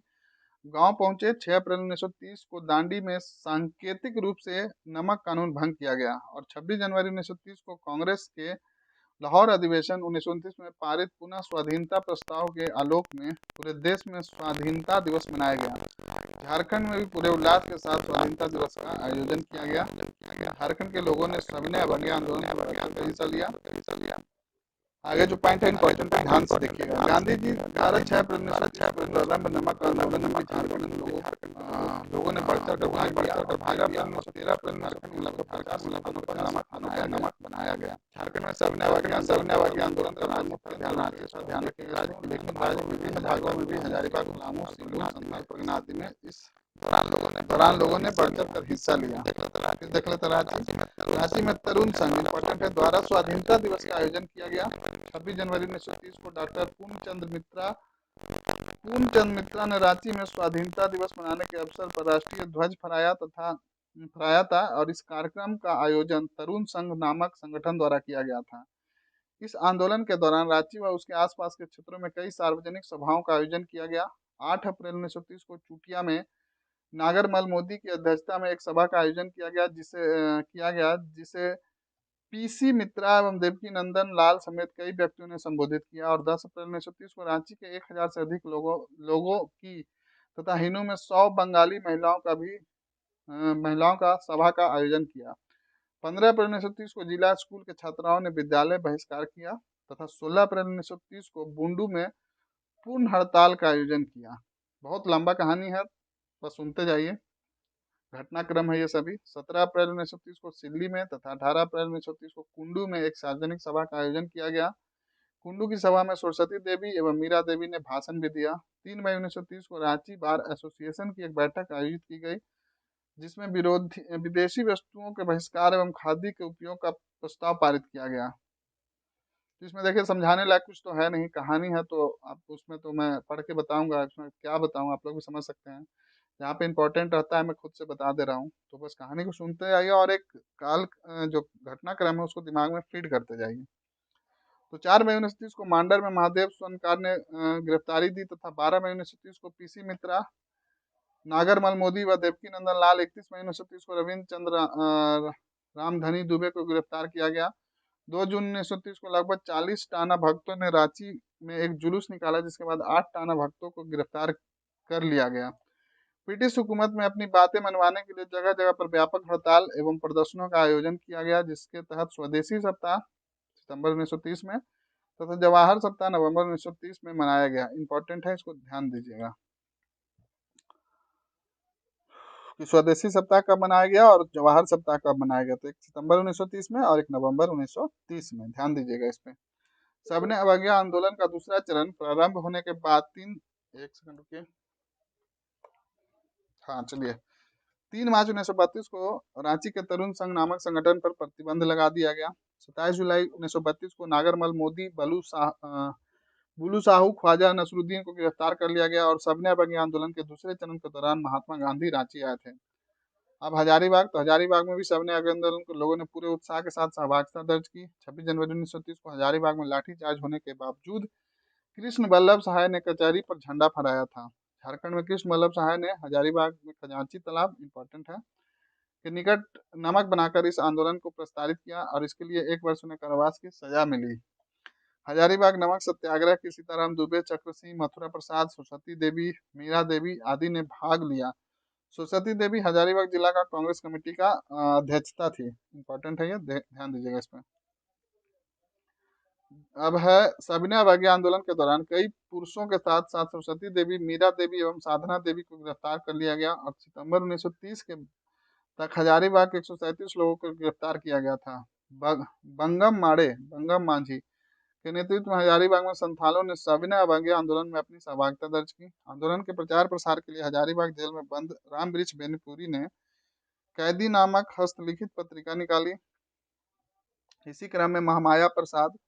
गांव पहुंचे। 6 अप्रैल 1930 को दांडी में सांकेतिक रूप से नमक कानून भंग किया गया और 26 जनवरी 1930 को कांग्रेस के लाहौर अधिवेशन 1929 में पारित पुनः स्वाधीनता प्रस्ताव के आलोक में पूरे देश में स्वाधीनता दिवस मनाया गया। झारखंड में भी पूरे उल्लास के साथ स्वाधीनता दिवस का आयोजन किया गया। झारखंड के लोगों ने सविनय अवज्ञा आंदोलन में हिस्सा लिया। आगे जो पॉइंट है इंपॉर्टेंट है, ध्यान से देखिएगा। गांधी जी 6 अप्रैल 1906 को प्रारंभ नमक आंदोलन में झारखंड लोगों ने बढ़-चढ़ कर भाग लिया। 13 अप्रैल झारखंड में लगभग 50 स्थानों पर नमक बनाया गया। झारखंड में सविनय अवज्ञा आंदोलन का ध्यान रखिएगा। लेकिन राज्य में विभिन्न भागों में भी हजारीबाग, पलामू, सिंगरौली, संथाल, परगना आदि में इस दौरान लोगों ने बढ़-चढ़ कर हिस्सा लिया। देख लेते रांची में तरुण संघ इंपॉर्टेंट है द्वारा स्वाधीनता दिवस का आयोजन किया गया। 26 जनवरी 1930 को डॉक्टर पूर्णचंद मित्रा ने रांची में स्वाधीनता दिवस मनाने के अवसर पर राष्ट्रीय ध्वज फहराया था और इस कार्यक्रम का आयोजन तरुण संघ नामक संगठन द्वारा किया गया था। इस आंदोलन के दौरान रांची व उसके आसपास के क्षेत्रों में कई सार्वजनिक सभाओं का आयोजन किया गया। 8 अप्रैल 1930 को चूटिया में नागरमल मोदी की अध्यक्षता में एक सभा का आयोजन किया गया जिसे पीसी मित्रा एवं देवकी नंदन लाल समेत कई व्यक्तियों ने संबोधित किया और 10 अप्रैल 1930 को रांची के 1000 से अधिक लोगों की तथा हिनू में 100 बंगाली महिलाओं का सभा का आयोजन किया। 15 अप्रैल 1930 को जिला स्कूल के छात्राओं ने विद्यालय बहिष्कार किया तथा 16 अप्रैल 1930 को बुंडू में पूर्ण हड़ताल का आयोजन किया। बहुत लंबा कहानी है, बस सुनते जाइए। घटनाक्रम है ये सभी। 17 अप्रैल 1930 को सिल्ली में तथा 18 अप्रैल 1930 को कुंडू में एक सार्वजनिक सभा का आयोजन किया गया। कुंडू की सभा में सरस्वती देवी एवं मीरा देवी ने भाषण भी दिया। 3 मई 1930 को रांची बार एसोसिएशन की एक बैठक आयोजित की गई जिसमें विदेशी वस्तुओं के बहिष्कार एवं खादी के उपयोग का प्रस्ताव पारित किया गया। तो इसमें देखिए समझाने लायक कुछ तो है नहीं, कहानी है तो आप उसमें तो मैं पढ़ के बताऊंगा, इसमें क्या बताऊं आप लोग भी समझ सकते हैं। जहाँ पे इंपॉर्टेंट रहता है मैं खुद से बता दे रहा हूँ, तो बस कहानी को सुनते जाइए और एक जो घटनाक्रम है उसको दिमाग में फीड करते जाइए। तो 4 मई 1930 को मांडर में महादेव स्वर्णकार ने गिरफ्तारी दी तथा 12 मई 1930 को पीसी मित्रा, नागरमल मोदी व देवकी नंदन लाल, 31 मई 1930 को रविंद्र चंद्र रामधनी दुबे को गिरफ्तार किया गया। 2 जून 1930 को लगभग 40 टाना भक्तों ने रांची में एक जुलूस निकाला जिसके बाद 8 टाना भक्तों को गिरफ्तार कर लिया गया। ब्रिटिश हुकूमत में अपनी बातें मनवाने के लिए जगह जगह पर व्यापक हड़ताल एवं प्रदर्शनों का आयोजन किया गया जिसके तहत स्वदेशी सप्ताह सितंबर 1930 में तथा जवाहर सप्ताह नवंबर 1930 में मनाया गया। इंपॉर्टेंट है, इसको ध्यान दीजिएगा कि स्वदेशी सप्ताह कब मनाया गया और जवाहर सप्ताह कब मनाया गया। तो एक सितंबर 1930 में और एक नवंबर 1930 में, ध्यान दीजिएगा इस पे। सविनय अवज्ञा आंदोलन का दूसरा चरण प्रारंभ होने के बाद 3 मार्च 1932 को रांची के तरुण संघ नामक संगठन पर प्रतिबंध लगा दिया गया। 27 जुलाई 1932 को नागरमल मोदी, बुलू साहू, ख्वाजा नसरुद्दीन को गिरफ्तार कर लिया गया और सविनय अवज्ञा आंदोलन के दूसरे चरण के दौरान महात्मा गांधी रांची आए थे। अब हजारीबाग में भी सविनय अवज्ञा आंदोलन को लोगों ने पूरे उत्साह के साथ सहभागिता दर्ज की। 26 जनवरी 1930 को हजारीबाग में लाठीचार्ज होने के बावजूद कृष्ण वल्लभ सहाय ने कचहरी पर झंडा फहराया था। झारखंड में कृष्ण वल्लभ सहाय ने हजारीबाग में खजांची तालाब, इंपॉर्टेंट है, के निकट नमक बनाकर इस आंदोलन को प्रस्तावित किया और इसके लिए 1 वर्ष उन्हें कारावास की सजा मिली। हजारीबाग नमक सत्याग्रह के सीताराम दुबे, चक्र सिंह, मथुरा प्रसाद, सरस्वती देवी, मीरा देवी आदि ने भाग लिया। सरस्वती देवी हजारीबाग जिला का कांग्रेस कमेटी का अध्यक्षता थी। इंपॉर्टेंट है ये, ध्यान दीजिएगा इसमें। अब है सविनय अवज्ञा आंदोलन के दौरान कई पुरुषों के साथ साथ सरस्वती देवी, मीरा देवी एवं साधना देवी को गिरफ्तार कर लिया गया और सितंबर 1930 के तक हजारीबाग के 137 लोगों को गिरफ्तार किया गया था। बंगम मांझी के नेतृत्व में हजारीबाग में संथालों ने सविनय अवज्ञा आंदोलन में अपनी सहभागिता दर्ज की। आंदोलन के प्रचार प्रसार के लिए हजारीबाग जेल में बंद रामवृक्ष बेनीपुरी ने कैदी नामक हस्तलिखित पत्रिका निकाली। इसी क्रम में महामाया प्रसाद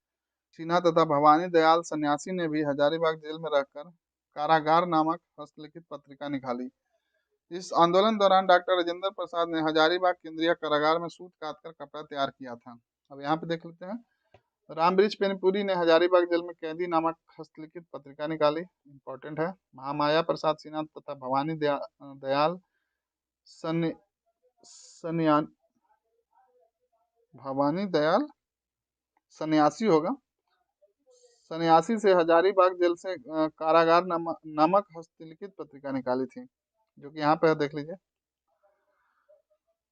सिन्हा तथा भवानी दयाल सन्यासी ने भी हजारीबाग जेल में रहकर कारागार नामक हस्तलिखित पत्रिका निकाली। इस आंदोलन दौरान डॉक्टर राजेंद्र प्रसाद ने हजारीबाग केंद्रीय कारागार में सूत काटकर कपड़ा तैयार किया था। अब यहाँ पे देख लेते हैं, रामवृक्ष बेनीपुरी ने हजारीबाग जेल में कैदी नामक हस्तलिखित पत्रिका निकाली। इंपॉर्टेंट है। महामाया प्रसाद सिन्हा तथा भवानी दयाल सन सन्या भवानी दयाल सन्यासी होगा, सन्यासी से हजारीबाग जेल से कारागार नामक हस्तलिखित पत्रिका निकाली थी, जो कि यहाँ पे देख लीजिए।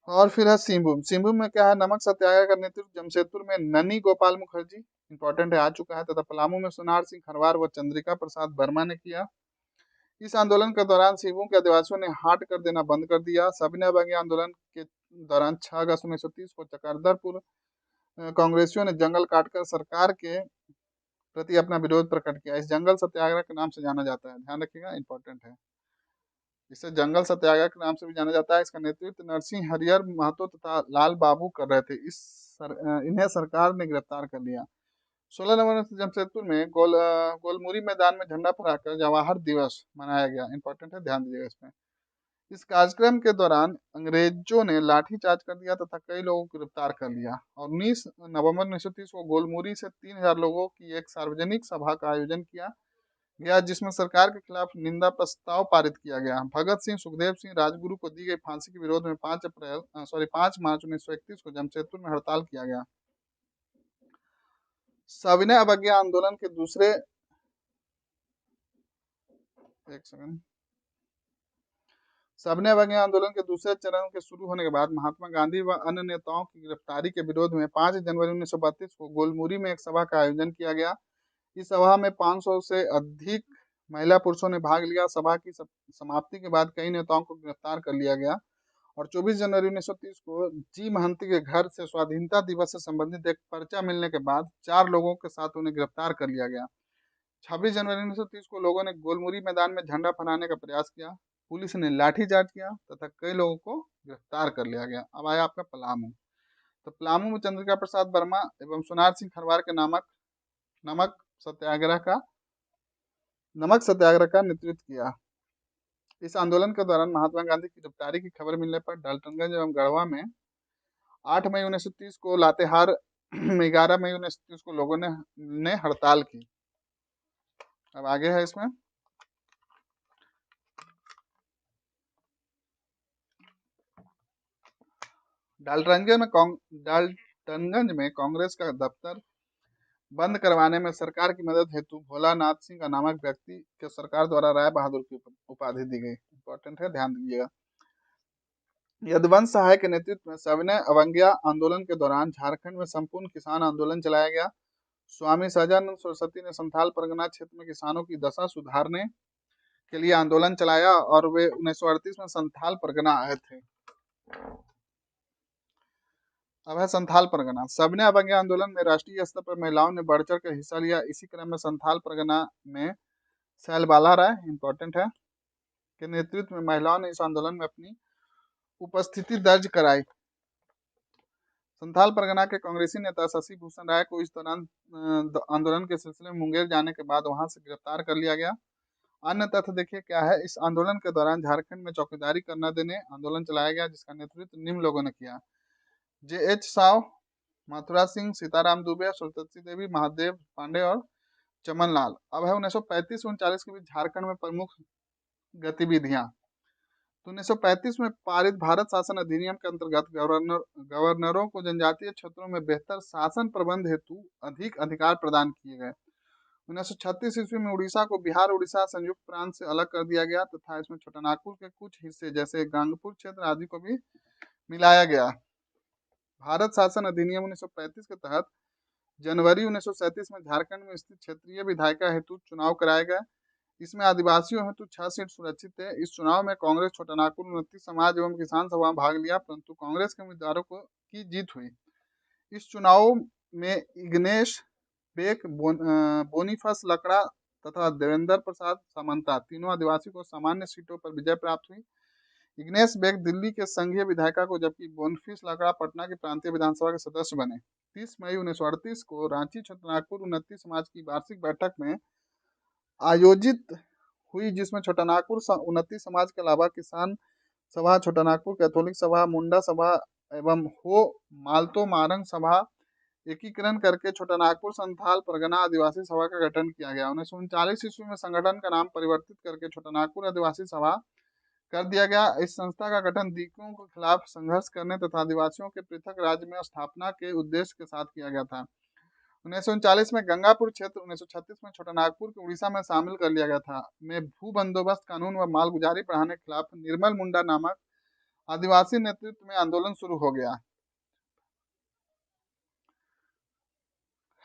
और फिर है सिंहभूम। सिंहभूम में क्या है, नमक सत्याग्रह का नेतृत्व जमशेदपुर में ननी गोपाल मुखर्जी, इंपॉर्टेंट है, आ चुका है, तथा पलामू में सुनार सिंह खरवार व चंद्रिका प्रसाद वर्मा ने किया। इस आंदोलन के दौरान सिंहभूम के आदिवासियों ने हाट कर देना बंद कर दिया। सविनय अवज्ञा आंदोलन के दौरान 6 अगस्त 1930 को चकरदरपुर कांग्रेसियों ने जंगल काटकर सरकार के प्रति अपना विरोध प्रकट किया। इस जंगल सत्याग्रह के नाम से जाना जाता है, ध्यान रखिएगा, इंपॉर्टेंट है। इसे जंगल सत्याग्रह के नाम से भी जाना जाता है। इसका नेतृत्व नरसिंह हरिहर महतो तथा लाल बाबू कर रहे थे। इन्हें सरकार ने गिरफ्तार कर लिया। 16 नवंबर से जमशेदपुर में गोलमुरी मैदान में झंडा फहराकर जवाहर दिवस मनाया गया। इंपॉर्टेंट है, ध्यान दीजिएगा इसमें। इस कार्यक्रम के दौरान अंग्रेजों ने लाठीचार्ज कर दिया तथा कई लोगों को गिरफ्तार कर लिया और 19 नवंबर 1930 को गोलमुरी से 3000 लोगों की एक सार्वजनिक सभा का आयोजन किया गया, जिसमें सरकार के खिलाफ निंदा प्रस्ताव पारित किया गया। भगत सिंह, सुखदेव सिंह, राजगुरु को दी गई फांसी के विरोध में 5 मार्च 1931 को जमशेदपुर में हड़ताल किया गया। सविनय अवज्ञा आंदोलन के दूसरे सविनय अवज्ञा आंदोलन के दूसरे चरण के शुरू होने के बाद महात्मा गांधी व अन्य नेताओं की गिरफ्तारी के विरोध में 5 जनवरी 1932 को गोलमुरी में एक सभा का आयोजन किया गया। इस सभा में 500 से अधिक महिला पुरुषों ने भाग लिया। सभा की समाप्ति के बाद कई नेताओं को गिरफ्तार कर लिया गया और 24 जनवरी 1930 को जी महंती के घर से स्वाधीनता दिवस से संबंधित एक पर्चा मिलने के बाद 4 लोगों के साथ उन्हें गिरफ्तार कर लिया गया। 26 जनवरी 1930 को लोगों ने गोलमुरी मैदान में झंडा फहराने का प्रयास किया। पुलिस ने लाठीचार्ज किया तथा कई लोगों को गिरफ्तार कर लिया गया। अब आया आपका पलामू। तो पलामू में चंद्रिका प्रसाद वर्मा एवं सुनार सिंह खरवार के नमक सत्याग्रह का नेतृत्व किया। इस आंदोलन के दौरान महात्मा गांधी की गिरफ्तारी की खबर मिलने पर डाल्टनगंज एवं गढ़वा में 8 मई 1930 को, लातेहार में 11 मई 1930 को लोगों ने हड़ताल की। अब आगे है इसमें, डाल्टनगंज में कांग्रेस का दफ्तर बंद करवाने में सरकार की मदद हेतु भोलानाथ सिंह का नामक व्यक्ति के सरकार द्वारा राय बहादुर की उपाधि दी गई। इंपॉर्टेंट है, ध्यान दीजिएगा। यदुवंश सहाय के नेतृत्व में सविनय अवज्ञा आंदोलन के दौरान झारखंड में संपूर्ण किसान आंदोलन चलाया गया। स्वामी सहजानंद सरस्वती ने संथाल परगना क्षेत्र में किसानों की दशा सुधारने के लिए आंदोलन चलाया और वे 1938 में संथाल परगना आए थे। अब है संथाल परगना। सविनय अवज्ञा आंदोलन में राष्ट्रीय स्तर पर महिलाओं ने बढ़ चढ़ कर हिस्सा लिया। इसी क्रम में संथाल परगना में सैलबाला राय, इंपॉर्टेंट है, के नेतृत्व में महिलाओं ने इस आंदोलन में अपनी उपस्थिति दर्ज कराई। संथाल परगना के कांग्रेसी नेता शशि भूषण राय को इस दौरान आंदोलन के सिलसिले में मुंगेर जाने के बाद वहां से गिरफ्तार कर लिया गया। अन्य तथ्य देखिए क्या है, इस आंदोलन के दौरान झारखंड में चौकीदारी करना देने आंदोलन चलाया गया, जिसका नेतृत्व निम्न लोगों ने किया: J.H. साव, मथुरा सिंह, सीताराम दुबे, सरस्वती देवी, महादेव पांडे और चमन लाल। अब है 1935-39 के बीच झारखंड में प्रमुख गतिविधियां। तो 1935 में पारित भारत शासन अधिनियम के अंतर्गत गवर्नरों को जनजातीय क्षेत्रों में बेहतर शासन प्रबंध हेतु अधिक अधिकार प्रदान किए गए। 1936 ईस्वी में उड़ीसा को बिहार उड़ीसा संयुक्त प्रांत से अलग कर दिया गया तथा इसमें छोटानागपुर के कुछ हिस्से जैसे गांगपुर क्षेत्र आदि को भी मिलाया गया। भारत शासन अधिनियम 1935 के तहत जनवरी 1937 में झारखंड में स्थित क्षेत्रीय विधायिका हेतु चुनाव कराए गए। इसमें आदिवासियों हेतु 6 सीट सुरक्षित थे। इस चुनाव में कांग्रेस छोटानागपुर उन्नति समाज एवं किसान सभा में भाग लिया, परंतु कांग्रेस के उम्मीदवारों की जीत हुई। इस चुनाव में इग्नेश बेक, बोनीफास लकड़ा तथा देवेंद्र प्रसाद सामंता तीनों आदिवासी को सामान्य सीटों पर विजय प्राप्त हुई। इग्नेश बेक दिल्ली के संघीय विधायिका को, जबकि बोनीफास लकड़ा पटना के प्रांतीय विधानसभा के सदस्य बने। 30 मई 1938 को रांची छोटानागपुर उन्नति समाज की वार्षिक बैठक में आयोजित हुई, जिसमें छोटानागपुर उन्नति समाज के अलावा किसान सभा, छोटानागपुर कैथोलिक सभा, मुंडा सभा एवं हो मालतो मारंग सभा एकीकरण करके छोटानागपुर संथाल परगना आदिवासी सभा का गठन किया गया। 1939 ईस्वी में संगठन का नाम परिवर्तित करके छोटानागपुर आदिवासी सभा कर दिया गया। इस संस्था का गठन दीकों के खिलाफ संघर्ष करने तथा आदिवासियों के पृथक राज्य में स्थापना के उद्देश्य के साथ किया गया था। 1939 में गंगापुर क्षेत्र, 1936 में छोटानागपुर को उड़ीसा में शामिल कर लिया गया था। में भू बंदोबस्त कानून व मालगुजारी बढ़ाने के खिलाफ निर्मल मुंडा नामक आदिवासी नेतृत्व में आंदोलन शुरू हो गया।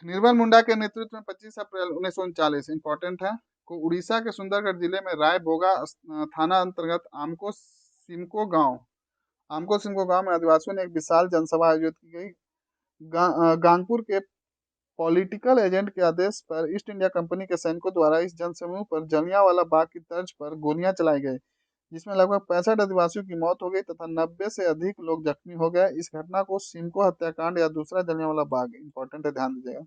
निर्मल मुंडा के नेतृत्व में 25 अप्रैल 1939 इंपॉर्टेंट है को उड़ीसा के सुंदरगढ़ जिले में रायबोगा थाना अंतर्गत आमको सिमको गांव में आदिवासियों ने एक विशाल जनसभा आयोजित की गई। गांगपुर के पॉलिटिकल एजेंट के आदेश पर ईस्ट इंडिया कंपनी के सैनिकों द्वारा इस जनसमूह पर जलियांवाला बाग की तर्ज पर गोलियां चलाई गई, जिसमें लगभग 65 आदिवासियों की मौत हो गई तथा 90 से अधिक लोग जख्मी हो गए। इस घटना को सिमको हत्याकांड या दूसरा जलियांवाला बाग, इंपॉर्टेंट है, ध्यान दीजिएगा,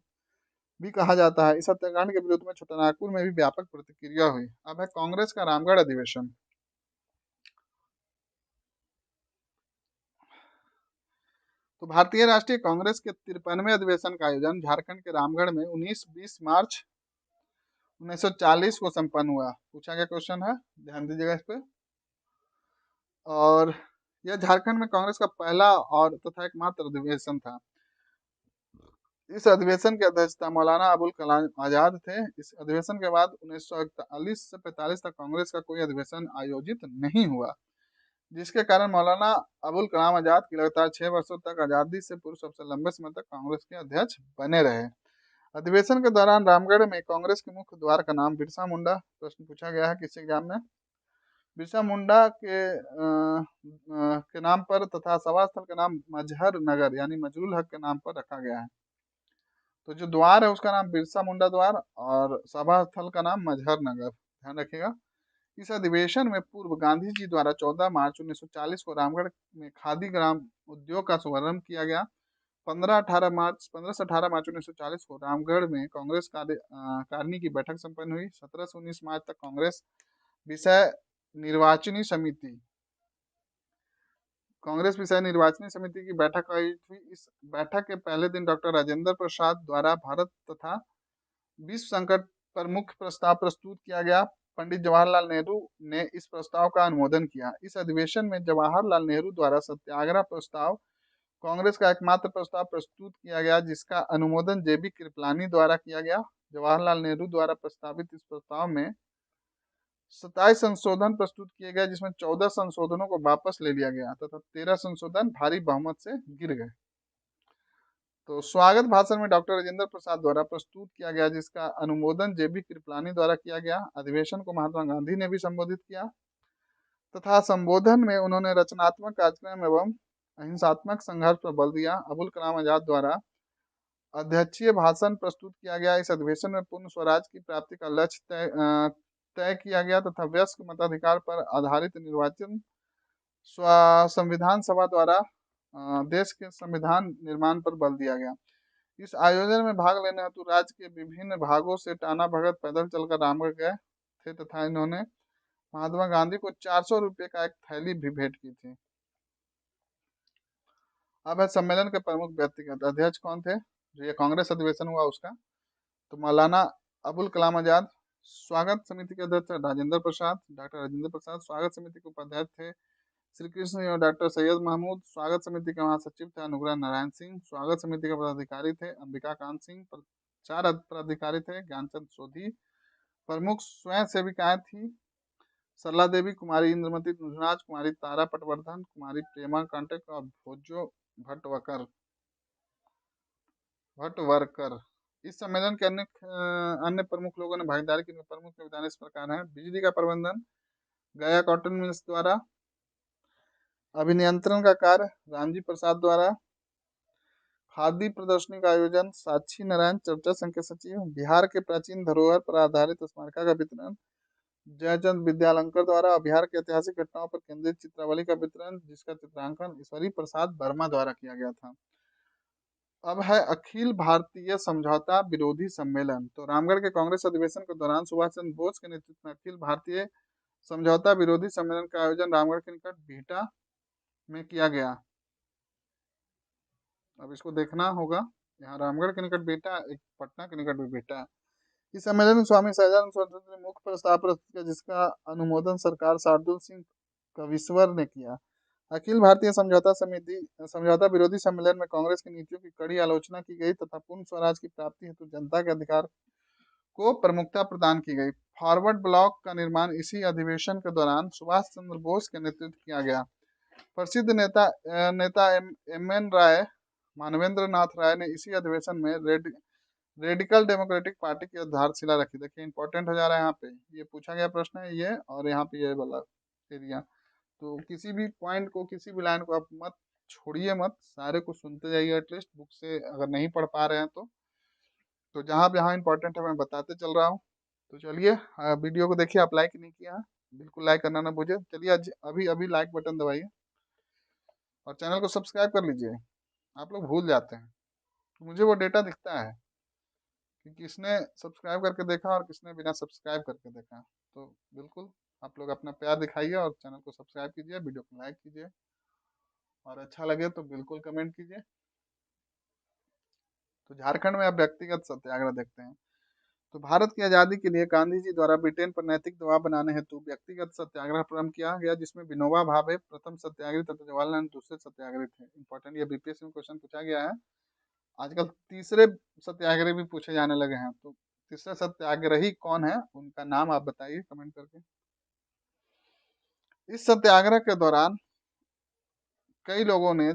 भी कहा जाता है। इस हत्याकांड के विरुद्ध में छोटानागपुर में भी व्यापक प्रतिक्रिया हुई। अब है कांग्रेस का रामगढ़ अधिवेशन। तो भारतीय राष्ट्रीय कांग्रेस के 53वें अधिवेशन का आयोजन झारखंड के रामगढ़ में 19-20 मार्च 1940 को संपन्न हुआ। पूछा गया क्वेश्चन है, ध्यान दीजिएगा इस पे। और यह झारखंड में कांग्रेस का पहला और तथा एकमात्र अधिवेशन था। इस अधिवेशन की अध्यक्षता मौलाना अबुल कलाम आजाद थे। इस अधिवेशन के बाद 1941 से 45 तक कांग्रेस का कोई अधिवेशन आयोजित नहीं हुआ, जिसके कारण मौलाना अबुल कलाम आजाद की लगातार 6 वर्षों तक आजादी से पूर्व सबसे लंबे समय तक कांग्रेस के अध्यक्ष बने रहे। अधिवेशन के दौरान रामगढ़ में कांग्रेस के मुख्य द्वार का नाम बिरसा मुंडा, प्रश्न पूछा गया है किसी एग्जाम में, बिरसा मुंडा के नाम पर तथा सभा स्थल का नाम मजहर नगर यानी मजरुल हक के नाम पर रखा गया है। तो जो द्वार है उसका नाम बिरसा मुंडा द्वार और सभा स्थल का नाम मजहर नगर, ध्यान रखिएगा। इस अधिवेशन में पूर्व गांधी जी द्वारा 14 मार्च 1940 को रामगढ़ में खादी ग्राम उद्योग का शुभारंभ किया गया। 15 से 18 मार्च 1940 को रामगढ़ में कांग्रेस कारिणी की बैठक संपन्न हुई। 17 से 19 मार्च तक कांग्रेस विषय निर्वाचनी समिति की बैठक आयोजित हुई। इस बैठक के पहले दिन डॉक्टर राजेंद्र प्रसाद द्वारा भारत तथा विश्व संकट पर मुख्य प्रस्ताव प्रस्तुत किया गया। पंडित जवाहरलाल नेहरू ने इस प्रस्ताव का अनुमोदन किया। इस अधिवेशन में जवाहरलाल नेहरू द्वारा सत्याग्रह प्रस्ताव कांग्रेस का एकमात्र प्रस्ताव प्रस्तुत किया गया, जिसका अनुमोदन जेबी कृपलानी द्वारा किया गया। जवाहरलाल नेहरू द्वारा प्रस्तावित इस प्रस्ताव में 27 संशोधन प्रस्तुत किए गए, जिसमें 14 संशोधनों को वापस ले लिया गया तथा 13 संशोधन भारी बहुमत से गिर गए। तो स्वागत भाषण में डॉक्टर राजेंद्र प्रसाद द्वारा प्रस्तुत किया गया, जिसका अनुमोदन जेबी कृपलानी द्वारा किया गया। अधिवेशन को महात्मा गांधी ने भी संबोधित किया तथा संबोधन में उन्होंने रचनात्मक कार्यक्रम एवं अहिंसात्मक संघर्ष पर बल दिया। अबुल कलाम आजाद द्वारा अध्यक्षीय भाषण प्रस्तुत किया गया। इस अधिवेशन में पूर्ण स्वराज की प्राप्ति का लक्ष्य तय किया गया तथा वयस्क मताधिकार पर आधारित निर्वाचन संविधान सभा द्वारा देश के संविधान निर्माण पर बल दिया गया। इस आयोजन में भाग लेने हेतु राज्य के विभिन्न भागों से टाना भगत पैदल चलकर रामगढ़ गए थे तथा इन्होंने महात्मा गांधी को 400 रुपये का एक थैली भी भेंट की थी। अब है सम्मेलन के प्रमुख व्यक्तिगत अध्यक्ष कौन थे। जो ये कांग्रेस अधिवेशन हुआ उसका, तो मौलाना अबुल कलाम आजाद। स्वागत समिति के अध्यक्ष राजेंद्र प्रसाद, डॉक्टर राजेंद्र प्रसाद। स्वागत समिति के उपाध्यक्ष थे श्री कृष्ण एवं डॉक्टर सैयद महमूद। स्वागत समिति के महासचिव थे अनुग्रह नारायण सिंह। स्वागत समिति के पदाधिकारी थे अंबिका कांत सिंह। 4 पदाधिकारी थे ज्ञानचंद सोधी। प्रमुख स्वयं सेविकाएं थी सरला देवी, कुमारी इंद्रमती नुजराज, कुमारी तारा पटवर्धन, कुमारी प्रेमा कांटक और भोजो भट्टवकर। भटवर्कर। इस सम्मेलन के अन्य अन्य प्रमुख लोगों ने भागीदारी की प्रमुख योगदान इस प्रकार है: बिजली का प्रबंधन गया कॉटन मिल्स द्वारा, अभिनियंत्रण का कार्य रामजी प्रसाद द्वारा, खादी प्रदर्शनी का आयोजन साक्षी नारायण चर्चा संघ के सचिव, बिहार के प्राचीन धरोहर पर आधारित स्मारका का वितरण जयचंद विद्यालंकर द्वारा, बिहार के ऐतिहासिक घटनाओं पर केंद्रित चित्रावली का वितरण जिसका चित्रांकन ईश्वरी प्रसाद वर्मा द्वारा किया गया था। अब है अखिल भारतीय समझौता विरोधी सम्मेलन। तो रामगढ़ के कांग्रेस अधिवेशन के दौरान सुभाष चंद्र बोस के नेतृत्व में अखिल भारतीय समझौता विरोधी सम्मेलन का आयोजन रामगढ़ के निकट बिहटा में किया गया। अब इसको देखना होगा, यहाँ रामगढ़ के निकट बिहटा, एक पटना के निकट भी बिहटा है। इस सम्मेलन में स्वामी सहजानंद सरस्वती ने मुख्य प्रस्ताव प्रस्तुत किया जिसका अनुमोदन सरकार शार्दुल सिंह कविश्वर ने किया। अखिल भारतीय समझौता विरोधी सम्मेलन में कांग्रेस की नीतियों की कड़ी आलोचना की गई तथा पूर्ण स्वराज की प्राप्ति हेतु जनता के अधिकार को प्रमुखता प्रदान की गई। फॉरवर्ड ब्लॉक का निर्माण इसी अधिवेशन के दौरान सुभाष चंद्र बोस के नेतृत्व किया गया। प्रसिद्ध नेता एम एन राय, मानवेंद्र नाथ राय ने इसी अधिवेशन में रेडिकल डेमोक्रेटिक पार्टी की आधारशिला रखी। देखिए इंपॉर्टेंट हो जा रहा है, यहाँ पे ये पूछा गया प्रश्न है ये, और यहाँ पे ये वाला एरिया। तो किसी भी पॉइंट को, किसी भी लाइन को आप मत छोड़िए मत, सारे को सुनते जाइए एटलीस्ट बुक से, अगर नहीं पढ़ पा रहे हैं तो जहाँ जहाँ इंपॉर्टेंट है मैं बताते चल रहा हूँ। तो चलिए वीडियो को देखिए। आप लाइक नहीं किया है, बिल्कुल लाइक करना ना भूलिए। चलिए अभी अभी लाइक बटन दबाइए और चैनल को सब्सक्राइब कर लीजिए। आप लोग भूल जाते हैं, तो मुझे वो डेटा दिखता है कि किसने सब्सक्राइब करके देखा और किसने बिना सब्सक्राइब करके देखा। तो बिल्कुल आप लोग अपना प्यार दिखाइए और चैनल को सब्सक्राइब कीजिए, वीडियो को लाइक कीजिए, और अच्छा लगे तो बिल्कुल कमेंट कीजिए। तो झारखंड में अब व्यक्तिगत सत्याग्रह देखते हैं। तो भारत की आज़ादी के लिए गांधी जी द्वारा ब्रिटेन पर नैतिक दबाव बनाने हेतु व्यक्तिगत सत्याग्रह प्रारंभ किया गया जिसमें विनोबा भावे प्रथम सत्याग्रही तथा जवाहरलाल नेहरू दूसरे सत्याग्रही थे। इंपॉर्टेंट, ये बीपीएससी में क्वेश्चन पूछा गया है। आजकल तीसरे सत्याग्रही भी पूछे जाने लगे हैं। तो तीसरा सत्याग्रही कौन है, उनका नाम आप बताइए कमेंट करके। इस सत्याग्रह के दौरान कई लोगों ने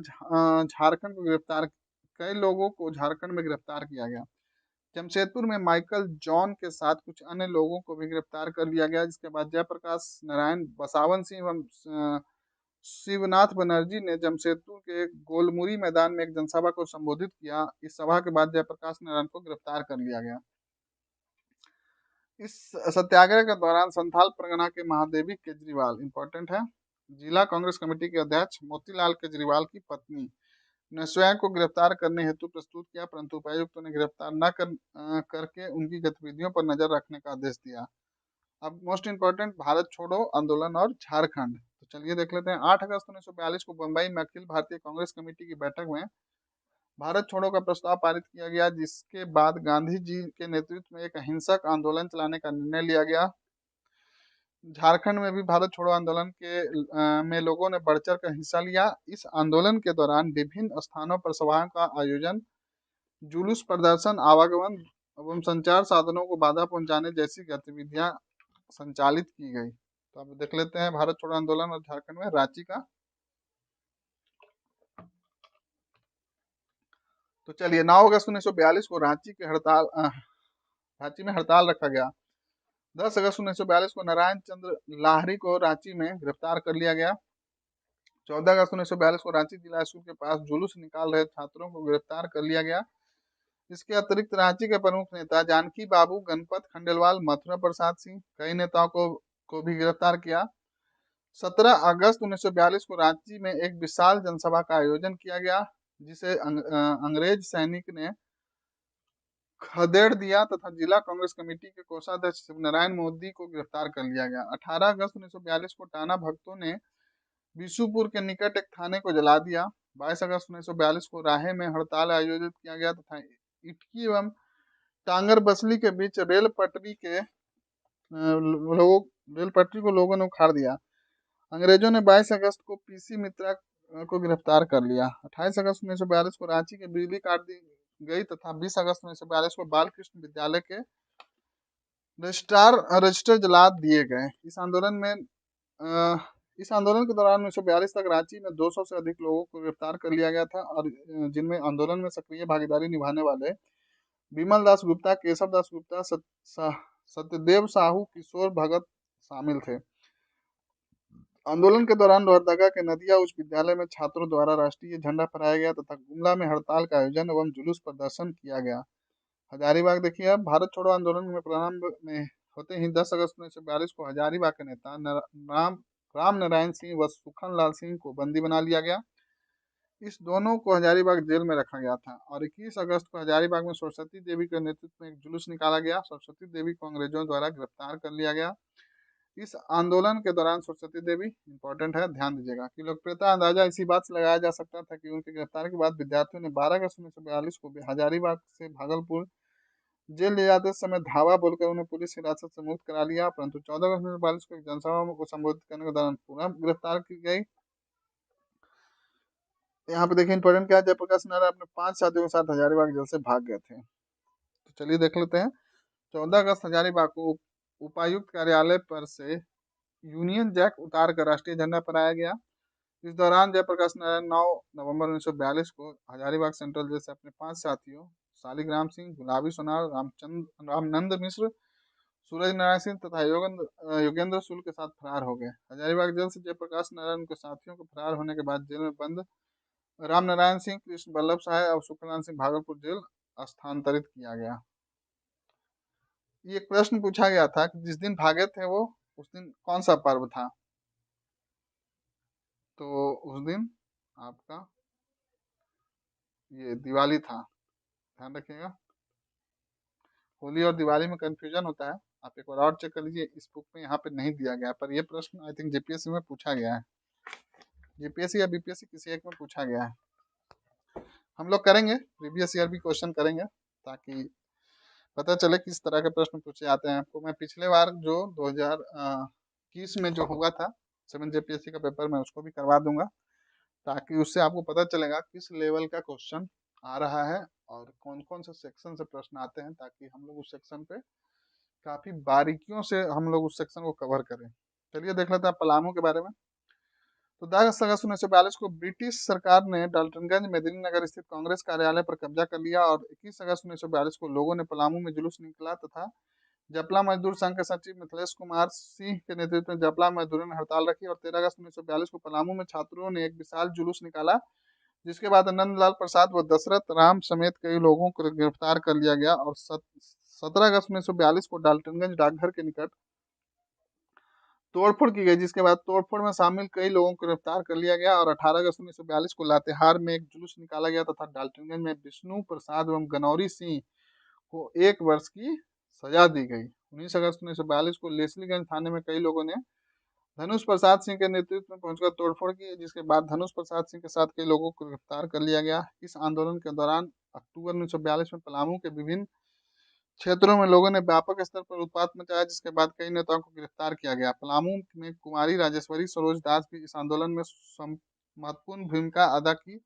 कई लोगों को झारखंड में गिरफ्तार किया गया। जमशेदपुर में माइकल जॉन के साथ कुछ अन्य लोगों को भी गिरफ्तार कर लिया गया, जिसके बाद जयप्रकाश नारायण, बसावन सिंह एवं शिवनाथ बनर्जी ने जमशेदपुर के गोलमुरी मैदान में एक जनसभा को संबोधित किया। इस सभा के बाद जयप्रकाश नारायण को गिरफ्तार कर लिया गया। इस सत्याग्रह के दौरान संथाल परगना के महादेवी केजरीवाल, इंपॉर्टेंट है, जिला कांग्रेस कमेटी के अध्यक्ष मोतीलाल केजरीवाल की पत्नी ने स्वयं को गिरफ्तार करने हेतु प्रस्तुत किया, परंतु उपायुक्त ने गिरफ्तार न करके उनकी गतिविधियों पर नजर रखने का आदेश दिया। अब मोस्ट इंपॉर्टेंट, भारत छोड़ो आंदोलन और झारखंड। तो चलिए देख लेते हैं। 8 अगस्त 1942 को बंबई में अखिल भारतीय कांग्रेस कमेटी की बैठक में भारत छोड़ो का प्रस्ताव पारित किया गया, जिसके बाद गांधी जी के नेतृत्व में एक अहिंसक आंदोलन चलाने का निर्णय लिया गया। झारखंड में भी भारत छोड़ो आंदोलन में लोगों ने बढ़ चढ़ कर हिस्सा लिया। इस आंदोलन के दौरान विभिन्न स्थानों पर सभाओं का आयोजन, जुलूस प्रदर्शन, आवागमन एवं संचार साधनों को बाधा पहुंचाने जैसी गतिविधियां संचालित की गई। तो अब देख लेते हैं भारत छोड़ो आंदोलन और झारखंड में रांची का। तो चलिए 9 अगस्त 1942 को रांची में हड़ताल रखा गया। 10 अगस्त 1942 को नारायण चंद्र लाहिड़ी को रांची में गिरफ्तार कर लिया गया। 14 अगस्त 1942 को रांची जिला स्कूल के पास जुलूस निकाल रहे छात्रों को गिरफ्तार कर लिया गया। इसके अतिरिक्त रांची के प्रमुख नेता जानकी बाबू, गणपत खंडेलवाल, मथुरा प्रसाद सिंह, कई नेताओं को भी गिरफ्तार किया। 17 अगस्त 1942 को रांची में एक विशाल जनसभा का आयोजन किया गया, जिसे अंग्रेज सैनिक ने खदेड़ दिया तथा जिला कांग्रेस कमेटी के कोषाध्यक्ष शिवनारायण मोदी को गिरफ्तार कर लिया गया। 18 अगस्त 1942 को टाना भक्तों ने बिशुपुर के निकट एक थाने को जला दिया। 22 अगस्त 1942 को राहे में हड़ताल आयोजित किया गया तथा इटकी एवं टांगर बसली के बीच रेल पटरी को लोगों ने उखाड़ दिया। अंग्रेजों ने 22 अगस्त को पीसी मित्रा को गिरफ्तार कर लिया। 28 अगस्त 1942 को रांची की बिजली काट दी गई तथा 20 अगस्त 1942 को बालकृष्ण विद्यालय के रजिस्टर जला दिए गए। इस आंदोलन में इस आंदोलन के दौरान 1942 तक रांची में 200 से अधिक लोगों को गिरफ्तार कर लिया गया था, और जिनमें आंदोलन में सक्रिय भागीदारी निभाने वाले विमल दास गुप्ता, केशव दास गुप्ता, सत्यदेव साहू, किशोर भगत शामिल थे। आंदोलन के दौरान लोहरदगा के नदिया उच्च विद्यालय में छात्रों द्वारा राष्ट्रीय झंडा फहराया गया तथा गुमला में हड़ताल का आयोजन एवं जुलूस प्रदर्शन किया गया। हजारीबाग देखिए, अब भारत छोड़ो आंदोलन में प्रारंभ में होते ही 10 अगस्त 1942 को हजारीबाग के नेता राम नारायण सिंह व सुखन लाल सिंह को बंदी बना लिया गया। इस दोनों को हजारीबाग जेल में रखा गया था, और 21 अगस्त को हजारीबाग में सरस्वती देवी के नेतृत्व में एक जुलूस निकाला गया। सरस्वती देवी को अंग्रेजों द्वारा गिरफ्तार कर लिया गया। इस आंदोलन के दौरान सरस्वती देवी, इंपॉर्टेंट है, ध्यान दीजिएगा, की लोकप्रियता अंदाजा इसी बात से लगाया जा सकता था कि उनकी गिरफ्तार के बाद विद्यार्थियों ने 12 अगस्त 1942 को हजारीबाग से भागलपुर जेल ले जाते समय धावा बोलकर उन्हें पुलिस हिरासत से मुक्त करा लिया, परंतु 14 अगस्त 1942 को एक जनसभा को संबोधित करने के दौरान पुनः गिरफ्तार की गई। यहाँ पे देखिए इंपॉर्टेंट क्या है, जयप्रकाश नारायण अपने 5 साथियों के साथ हजारीबाग जेल से भाग गए थे। तो चलिए देख लेते हैं। 14 अगस्त हजारीबाग को उपायुक्त कार्यालय पर से यूनियन जैक उतार कर राष्ट्रीय झंडा फहराया गया। इस दौरान जयप्रकाश नारायण 9 नवंबर 1942 को हजारीबाग सेंट्रल जेल से अपने 5 साथियों शालिग्राम सिंह, गुलाबी सोनार, रामनंद मिश्र, सूरज नारायण सिंह तथा योगेंद्र शुल के साथ फरार हो गए। हजारीबाग जेल से जयप्रकाश नारायण के साथियों को फरार होने के बाद जेल में बंद राम नारायण सिंह, कृष्ण बल्लभ सहाय और सुखनारायण सिंह भागलपुर जेल स्थानांतरित किया गया। ये एक प्रश्न पूछा गया था कि जिस दिन भागे थे वो उस दिन कौन सा पर्व था, तो उस दिन आपका ये दिवाली था, ध्यान रखिएगा। होली और दिवाली में कंफ्यूजन होता है, आप एक बार और चेक कर लीजिए, इस बुक में यहाँ पे नहीं दिया गया, पर ये प्रश्न आई थिंक जीपीएससी में पूछा गया है, जीपीएससी या बीपीएससी किसी एक में पूछा गया है। हम लोग करेंगे प्रीवियस ईयर भी क्वेश्चन करेंगे ताकि पता चले किस तरह के प्रश्न पूछे जाते हैं। आपको मैं पिछले बार जो 2021 में जो हुआ था 7 जेपीएससी का पेपर, मैं उसको भी करवा दूंगा ताकि उससे आपको पता चलेगा किस लेवल का क्वेश्चन आ रहा है और कौन कौन से सेक्शन से प्रश्न आते हैं, ताकि हम लोग उस सेक्शन पे काफी बारीकियों से हम लोग उस सेक्शन को कवर करें। चलिए देख लेते हैं पलामू के बारे में। तो 10 अगस्त 1942 को ब्रिटिश सरकार ने डाल्टनगंज मेदिनीनगर स्थित कांग्रेस कार्यालय पर कब्जा कर लिया, और 21 अगस्त 1942 को लोगों ने पलामू में जुलूस निकला तथा जपला मजदूर संघ के सचिव मिथिलेश कुमार सिंह के नेतृत्व में जपला मजदूरों ने हड़ताल रखी, और 13 अगस्त 1942 को पलामू में छात्रों ने एक विशाल जुलूस निकाला, जिसके बाद नंदलाल प्रसाद व दशरथ राम समेत कई लोगों को गिरफ्तार कर लिया गया। और 17 अगस्त 1942 को डाल्टनगंज डाकघर के निकट तोड़फोड़ की गई, जिसके बाद तोड़फोड़ में शामिल कई लोगों को गिरफ्तार कर लिया गया। और 18 अगस्त 1942 को लातेहार में एक जुलूस निकाला गया तथा डाल्टनगंज में विष्णु प्रसाद एवं गनौरी सिंह को 1 वर्ष की सजा दी गई। 19 अगस्त 1942 को लेस्लीगंज थाने में कई लोगों ने धनुष प्रसाद सिंह के नेतृत्व में पहुंचकर तोड़फोड़ की, जिसके बाद धनुष प्रसाद सिंह के साथ कई लोगों को गिरफ्तार कर लिया गया। इस आंदोलन के दौरान अक्टूबर 1942 में पलामू के विभिन्न क्षेत्रों में लोगों ने व्यापक स्तर पर उत्पात मचाया, जिसके बाद कई नेताओं को गिरफ्तार किया गया। पलामू में कुमारी राजेश्वरी सरोज दास भी इस आंदोलन में महत्वपूर्ण भूमिका अदा की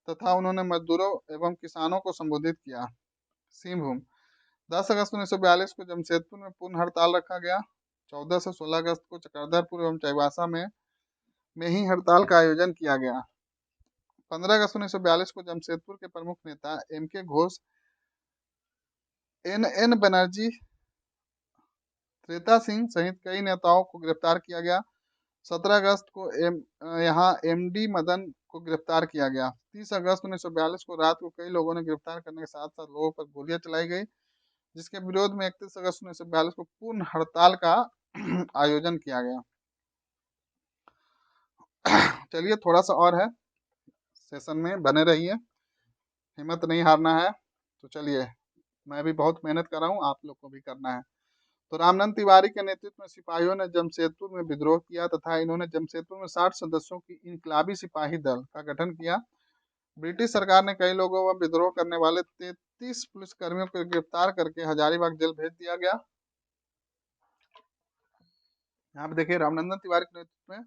तथा उन्होंने मजदूरों एवं किसानों को संबोधित किया। सिंहभूम 10 अगस्त 1942 को जमशेदपुर में पूर्ण हड़ताल रखा गया। 14 से 16 अगस्त को चक्रधरपुर एवं चाईबासा में ही हड़ताल का आयोजन किया गया। 15 अगस्त 1942 को जमशेदपुर के प्रमुख नेता M.K. घोष, N.N. बनर्जी, त्रेता सिंह सहित कई नेताओं को गिरफ्तार किया गया। 17 अगस्त को यहाँ M.D. मदन को गिरफ्तार किया गया। 30 अगस्त 1942 को रात को कई लोगों ने गिरफ्तार करने के साथ साथ लोगों पर गोलियां चलाई गई, जिसके विरोध में 31 अगस्त 1942 को पूर्ण हड़ताल का आयोजन किया गया। चलिए थोड़ा सा और है, सेशन में बने रहिए, हिम्मत नहीं हारना है। तो चलिए, मैं भी बहुत मेहनत कर रहा हूँ, आप लोग को भी करना है। तो रामनंद तिवारी के नेतृत्व में सिपाहियों ने जमशेदपुर में विद्रोह किया तथा इन्होंने जमशेदपुर में 60 सदस्यों की इनकलाबी सिपाही दल का गठन किया। ब्रिटिश सरकार ने कई लोगों व विद्रोह करने वाले 33 पुलिसकर्मियों को गिरफ्तार करके हजारीबाग जेल भेज दिया गया। यहाँ पे देखिए रामनंदन तिवारी के नेतृत्व में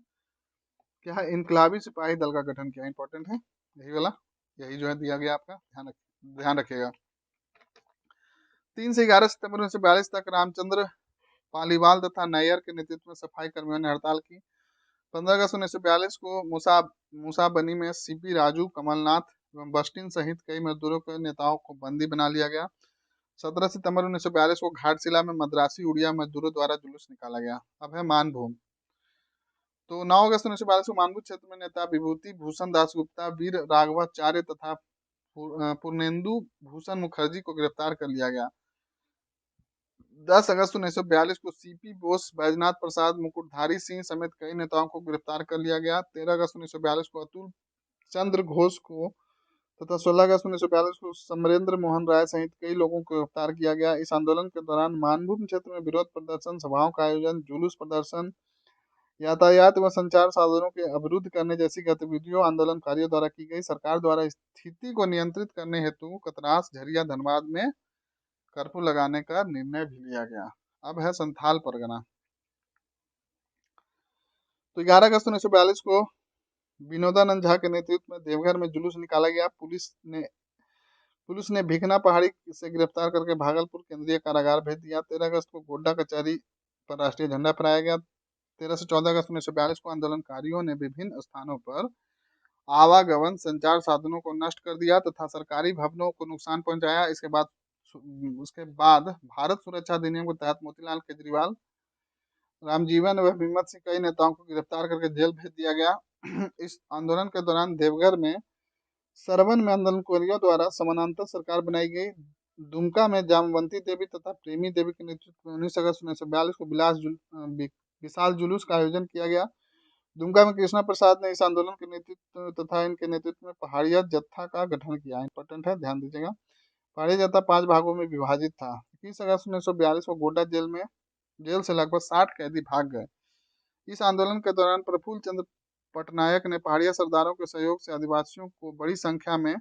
क्या है, इनकलाबी सिपाही दल का गठन किया, इंपॉर्टेंट है यही वाला, यही जो है दिया गया आपका, ध्यान रखिएगा। 3 से 11 सितंबर 1942 तक रामचंद्र पालीवाल तथा नैयर के नेतृत्व में सफाई कर्मियों ने हड़ताल की 15 अगस्त 1942 को मूसाबनी में सीपी राजू, कमलनाथ एवं बस्टिन सहित कई मजदूरों के नेताओं को बंदी बना लिया गया। 17 सितंबर 1942 को घाटशिला में मद्रासी उड़िया मजदूरों द्वारा जुलूस निकाला गया। अब है मानभूम। तो 9 अगस्त 1942 को मानभूम क्षेत्र में नेता विभूति भूषण दासगुप्ता, वीर राघवाचार्य तथा पूर्णेंदु भूषण मुखर्जी को गिरफ्तार कर लिया गया। 10 अगस्त 1942 को सीपी बोस, बैजनाथ प्रसाद, मुकुटधारी सिंह समेत कई नेताओं को गिरफ्तार कर लिया गया। 13 अगस्त 1942 को अतुल चंद्र घोष को तथा 16 अगस्त 1942 को समरेंद्र मोहन राय सहित कई लोगों को गिरफ्तार किया गया। इस आंदोलन के दौरान मानभूम क्षेत्र में विरोध प्रदर्शन, सभाओं का आयोजन, जुलूस प्रदर्शन, यातायात व संचार साधनों के अवरुद्ध करने जैसी गतिविधियों आंदोलनकारियों द्वारा की गई। सरकार द्वारा स्थिति को नियंत्रित करने हेतु कतरास, झरिया, धनबाद में कर्फ्यू लगाने का निर्णय भी लिया गया। अब है संथाल परगना। तो 11 अगस्त 1942 को विनोदानंद झा के नेतृत्व में देवघर में जुलूस निकाला गया। पुलिस ने भिखना पहाड़ी से गिरफ्तार करके भागलपुर केंद्रीय कारागार भेज दिया। 13 अगस्त को गोड्डा कचहरी पर राष्ट्रीय झंडा फहराया गया। 13 से 14 अगस्त 1942 को आंदोलनकारियों ने विभिन्न स्थानों पर आवागमन, संचार साधनों को नष्ट कर दिया तथा सरकारी भवनों को नुकसान पहुंचाया। उसके बाद भारत सुरक्षा अधिनियम के तहत मोतीलाल केजरीवाल, रामजीवन व हिम्मत सिंह कई नेताओं को गिरफ्तार करके जेल भेज दिया गया। इस आंदोलन के दौरान देवघर में सरवन में आंदोलनकारियों द्वारा समानांतर सरकार बनाई गई। दुमका में जामवंती देवी तथा प्रेमी देवी के नेतृत्व में 19 अगस्त 1942 को विशाल जुलूस का आयोजन किया गया। दुमका में कृष्णा प्रसाद ने इस आंदोलन के नेतृत्व तथा इनके नेतृत्व में पहाड़िया जत्था का गठन किया। इंपॉर्टेंट है, ध्यान दीजिएगा। पहाड़ी जत्था 5 भागों में विभाजित था। 21 अगस्त 1942 को गोड्डा जेल से लगभग 60 कैदी भाग गए। इस आंदोलन के दौरान प्रफुल्ल चंद्र पटनायक ने पहाड़िया सरदारों के सहयोग से आदिवासियों को बड़ी संख्या में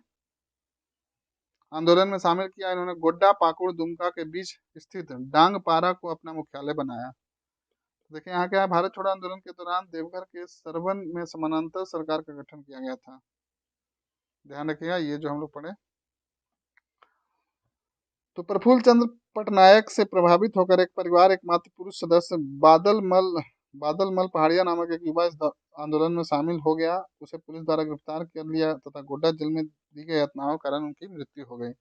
आंदोलन में शामिल किया। इन्होंने गोड्डा, पाकुड़, दुमका के बीच स्थित डांगपारा को अपना मुख्यालय बनाया। देखिए यहाँ क्या है, भारत छोड़ो आंदोलन के दौरान देवघर के सरवन में समानांतर सरकार का गठन किया गया था। ध्यान रखिएगा ये जो हम लोग पढ़े। तो प्रफुल्ल चंद्र पटनायक से प्रभावित होकर एक परिवार एकमात्र पुरुष सदस्य बादलमल पहाड़िया नामक एक युवा इस आंदोलन में शामिल हो गया। उसे पुलिस द्वारा गिरफ्तार कर लिया तथा गोड्डा जेल में दी गई यातनाओं के कारण उनकी मृत्यु हो गई।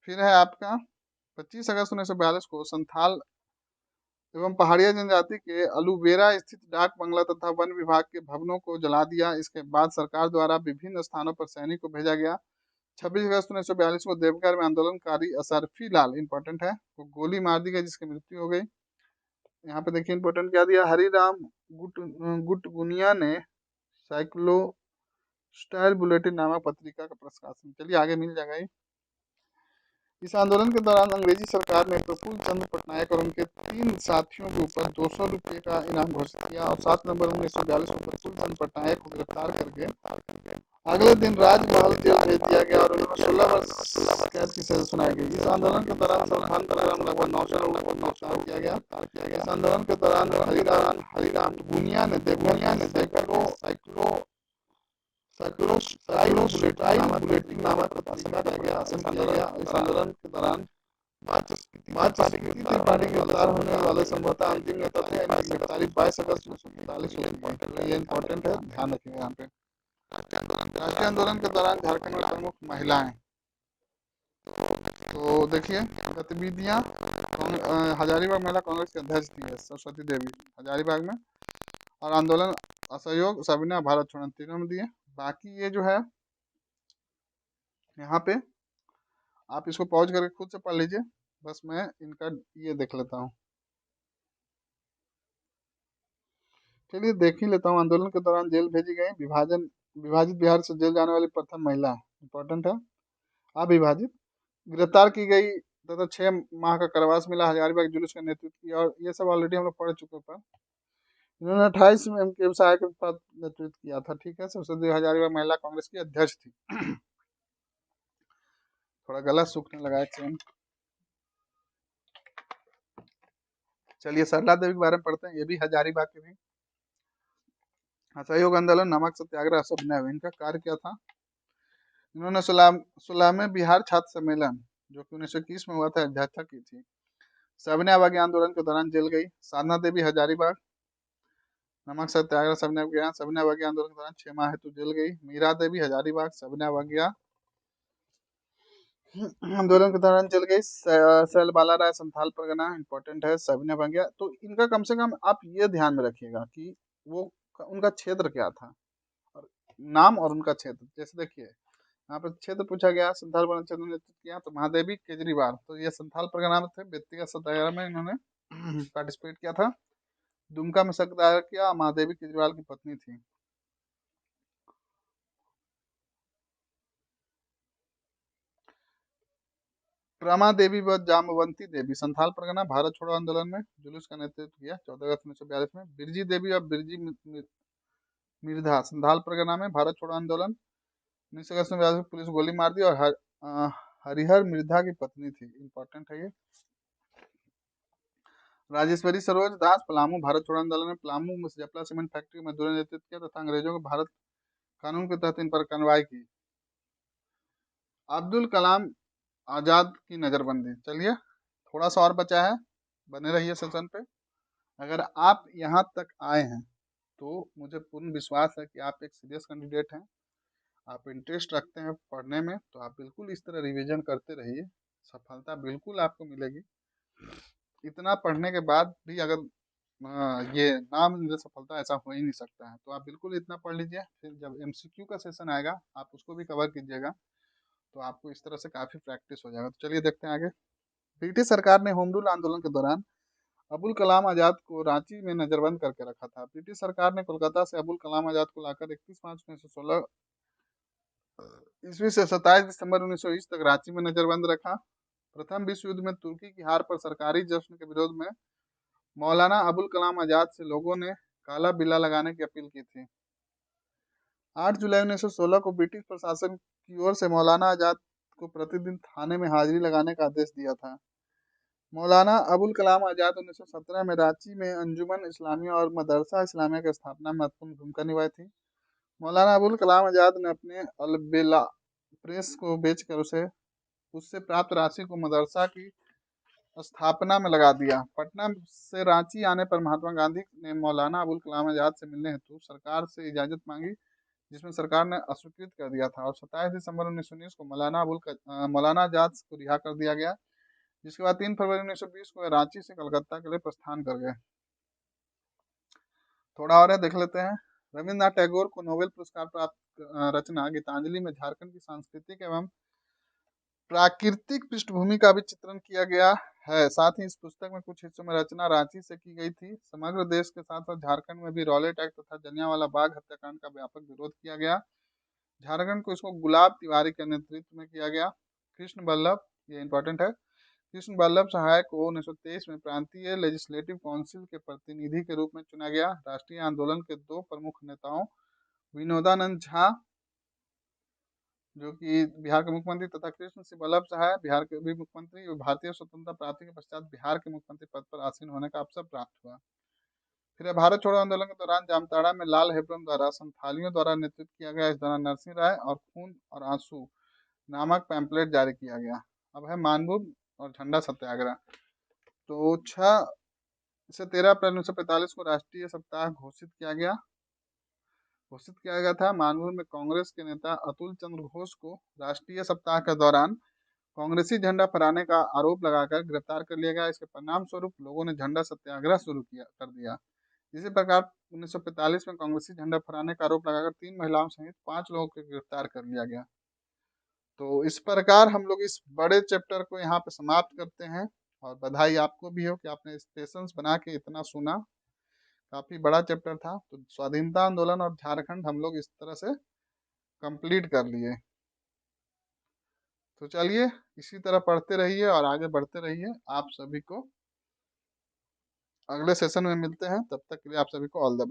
फिर है आपका 25 अगस्त 1942 को संथाल एवं पहाड़िया जनजाति के अलुबेरा स्थित डाक बंगला तथा वन विभाग के भवनों को जला दिया। इसके बाद सरकार द्वारा विभिन्न स्थानों पर सैनिक को भेजा गया। 26 अगस्त 1942 को देवघर में आंदोलनकारी असरफी लाल, इंपॉर्टेंट है, को गोली मार दी गई जिसकी मृत्यु हो गई। यहाँ पे देखिए इंपॉर्टेंट क्या दिया, हरिराम गुटगुनिया ने साइक्लो स्टाइल बुलेटिन नामक पत्रिका का प्रकाशन। चलिए आगे मिल जाएगा ये। इस आंदोलन के दौरान अंग्रेजी सरकार ने प्रफुल्ल चंद्र पटनायक और उनके 3 साथियों के ऊपर 200 रुपये का इनाम घोषित किया और 7 नवंबर 1942 को प्रफुल्ल चंद्र पटनायक को गिरफ्तार करके अगले दिन राजमहल जेल भेज दिया गया और उन्हें 16 वर्ष कैद की सजा सुनाई गई। इस आंदोलन के दौरान संस्थान प्रोग्राम लगभग 900 लोगों को गिरफ्तार किया गया। इस आंदोलन के दौरान हरिराम गुनिया ने साइक्लो बुलेटिन नामक पत्रिका का प्रकाशन किया गया। इस आंदोलन के दौरान मार्क्सिस्ट पार्टी के गिरफ्तार होने वाले संभवतः अंतिम नेता थे। इनकी गिरफ्तारी 22 अगस्त 1945 को। ये इंपॉर्टेंट है, ध्यान रखिएगा यहाँ पे। राष्ट्रीय आंदोलन के दौरान झारखंड में प्रमुख महिलाएं, तो देखिए गतिविधियां, हजारीबाग महिला कांग्रेस के अध्यक्ष थी सरस्वती देवी हजारीबाग में, और आंदोलन असहयोग सबीना भारत छोड़ो तीनों में दिए। बाकी ये जो है यहाँ पे आप इसको पॉज करके खुद से पढ़ लीजिए, बस मैं इनका ये देख लेता हूँ। चलिए देख ही लेता हूँ। आंदोलन के दौरान जेल भेजी गई, विभाजित बिहार से जेल जाने वाली प्रथम महिला, इंपॉर्टेंट है, अविभाजित, गिरफ्तार की गई तथा 6 माह का कारावास मिला, हजारीबाग जुलूस का नेतृत्व किया, और ये सब ऑलरेडी हम लोग पढ़ चुके पर। इन्होंने 28 में व्यवसाय के पद नेतृत्व किया था। ठीक है, सरस्वती हजारीबाग महिला कांग्रेस की अध्यक्ष थी। थोड़ा गला सूखने लगा है। चलिए सरला देवी के बारे में पढ़ते हैं, ये भी हजारीबाग के भी। असहयोग आंदोलन, नमक सत्याग्रह, सब नए। इनका कार्य क्या था, इन्होंने 16वें बिहार छात्र सम्मेलन जो कि 1921 में हुआ था अध्यक्षता की थी। सविनय अवज्ञा आंदोलन के दौरान जेल गई। साधना देवी हजारीबाग, नमक सत्याग्रह, सविनय अवज्ञा आंदोलन के दौरान 6 माह हेतु जेल गई। मीरा देवी हजारीबाग सविनय अवज्ञा आंदोलन के दौरान जल गई। सैल बाला राय संथाल परगना इंपॉर्टेंट है। सविनय अवज्ञा, तो इनका कम से कम आप ये ध्यान में रखिएगा कि वो उनका क्षेत्र क्या था, और नाम और उनका क्षेत्र। जैसे देखिए यहाँ पर क्षेत्र पूछा गया, संथाल वर्णचंद्र ने नेतृत्व किया, तो महादेवी केजरीवाल, तो ये संथाल परगना में थे। व्यक्तिगत सत्याग्रह में इन्होंने पार्टिसिपेट किया था। दुमका में सत्याग्रह किया, महादेवी केजरीवाल की पत्नी थी। रमा देवी व जामवंती देवी संथाल परगना भारत छोड़ो आंदोलन में जुलूस का नेतृत्व किया 14 अगस्त 1942 में। बिरजी देवी और बिरजी मिर्धा संथाल परगना में भारत छोड़ो आंदोलन 19 अगस्त में पुलिस गोली मार दी, और हरिहर मिर्धा की पत्नी थी। इंपॉर्टेंट है ये। राजेश्वरी सरोज दास पलामू भारत छोड़ो आंदोलन में पलामू में जपला सीमेंट फैक्ट्री मजदूरों ने नेतृत्व किया तथा अंग्रेजों को भारत कानून के तहत इन पर कार्रवाई की। अब्दुल कलाम आजाद की नजरबंदी। चलिए थोड़ा सा और बचा है, बने रहिए सेशन पे। अगर आप यहाँ तक आए हैं तो मुझे पूर्ण विश्वास है कि आप एक सीरियस कैंडिडेट हैं, आप इंटरेस्ट रखते हैं पढ़ने में, तो आप बिल्कुल इस तरह रिवीजन करते रहिए, सफलता बिल्कुल आपको मिलेगी। इतना पढ़ने के बाद भी अगर ये ना मिले सफलता, ऐसा हो ही नहीं सकता है। तो आप बिल्कुल इतना पढ़ लीजिए, फिर जब MCQ का सेशन आएगा आप उसको भी कवर कीजिएगा, तो आपको इस तरह से काफ़ी प्रैक्टिस हो जाएगा। तो चलिए देखते हैं आगे। ब्रिटिश सरकार ने होम रूल आंदोलन के दौरान अबुल कलाम आजाद को रांची में नजरबंद करके रखा था। ब्रिटिश सरकार ने कोलकाता से अबुल कलाम आजाद को लाकर 31 मार्च 1916 ईस्वी से 27 दिसंबर 1920 तक रांची में नजरबंद रखा। प्रथम विश्व युद्ध में तुर्की की हार पर सरकारी जश्न के विरोध में मौलाना अबुल कलाम आजाद से लोगों ने काला बिल्ला लगाने की अपील की थी। 8 जुलाई 1916 को ब्रिटिश प्रशासन की ओर से मौलाना आजाद को प्रतिदिन थाने में हाजिरी लगाने का आदेश दिया था। मौलाना अबुल कलाम आजाद 1917 में रांची में अंजुमन इस्लामिया और मदरसा इस्लामिया की स्थापना में महत्वपूर्ण भूमिका निभाई थी। मौलाना अबुल कलाम आजाद ने अपने अलबेला प्रेस को बेचकर उससे प्राप्त राशि को मदरसा की स्थापना में लगा दिया। पटना से रांची आने पर महात्मा गांधी ने मौलाना अबुल कलाम आजाद से मिलने हेतु सरकार से इजाजत मांगी, जिसमें सरकार ने अस्वीकृत कर दिया था, और 27 दिसंबर 1919 को मौलाना आजाद को रिहा कर दिया गया, जिसके बाद 3 फरवरी 1920 को रांची से कलकत्ता के लिए प्रस्थान कर गए। थोड़ा और है, देख लेते हैं। रविन्द्रनाथ टैगोर को नोबेल पुरस्कार प्राप्त रचना गीतांजलि में झारखंड की सांस्कृतिक एवं प्राकृतिक पृष्ठभूमि का भी चित्रण किया गया है। साथ ही इस पुस्तक में कुछ हिस्सों में रचना रांची से की गई थी। समग्र देश के साथ साथ झारखंड में भी रॉलेट एक्ट तथा जलियांवाला बाग हत्याकांड का व्यापक विरोध किया गया। झारखंड को इसको गुलाब तिवारी के नेतृत्व में किया गया। कृष्ण बल्लभ, ये इंपॉर्टेंट है, कृष्ण बल्लभ सहाय को 1923 में प्रांतीय लेजिस्लेटिव काउंसिल के प्रतिनिधि के रूप में चुना गया। राष्ट्रीय आंदोलन के 2 प्रमुख नेताओं विनोदानंद झा जो कि बिहार के मुख्यमंत्री तथा कृष्ण सिंह बल्लभ सहाय बिहार के भी मुख्यमंत्री, भारतीय स्वतंत्रता प्राप्ति के पश्चात बिहार के मुख्यमंत्री पद पर आसीन होने का अवसर प्राप्त हुआ। फिर भारत छोड़ो आंदोलन के दौरान जामताड़ा में लाल हेब्रोन द्वारा संथालियों द्वारा नेतृत्व किया गया। इस दौरान नरसिंह राय और खून और आंसू नामक पैम्पलेट जारी किया गया। अब है मानभूम और झंडा सत्याग्रह। तो 6 से 13 अप्रैल 1945 को राष्ट्रीय सप्ताह घोषित किया गया था। मानभूम में कांग्रेस के नेता अतुल चंद्र घोष को राष्ट्रीय सप्ताह के दौरान कांग्रेसी झंडा फहराने का आरोप लगाकर गिरफ्तार कर लिया गया। इसके परिणाम स्वरूप लोगों ने झंडा सत्याग्रह शुरू कर दिया। इसी प्रकार 1945 में कांग्रेसी झंडा फहराने का आरोप लगाकर 3 महिलाओं सहित 5 लोगों को गिरफ्तार कर लिया गया। तो इस प्रकार हम लोग इस बड़े चैप्टर को यहाँ पे समाप्त करते हैं, और बधाई आपको भी हो कि आपने इस पेशेंस बना के इतना सुना। काफी बड़ा चैप्टर था। तो स्वाधीनता आंदोलन और झारखंड हम लोग इस तरह से कंप्लीट कर लिए। तो चलिए इसी तरह पढ़ते रहिए और आगे बढ़ते रहिए। आप सभी को अगले सेशन में मिलते हैं, तब तक के लिए आप सभी को ऑल द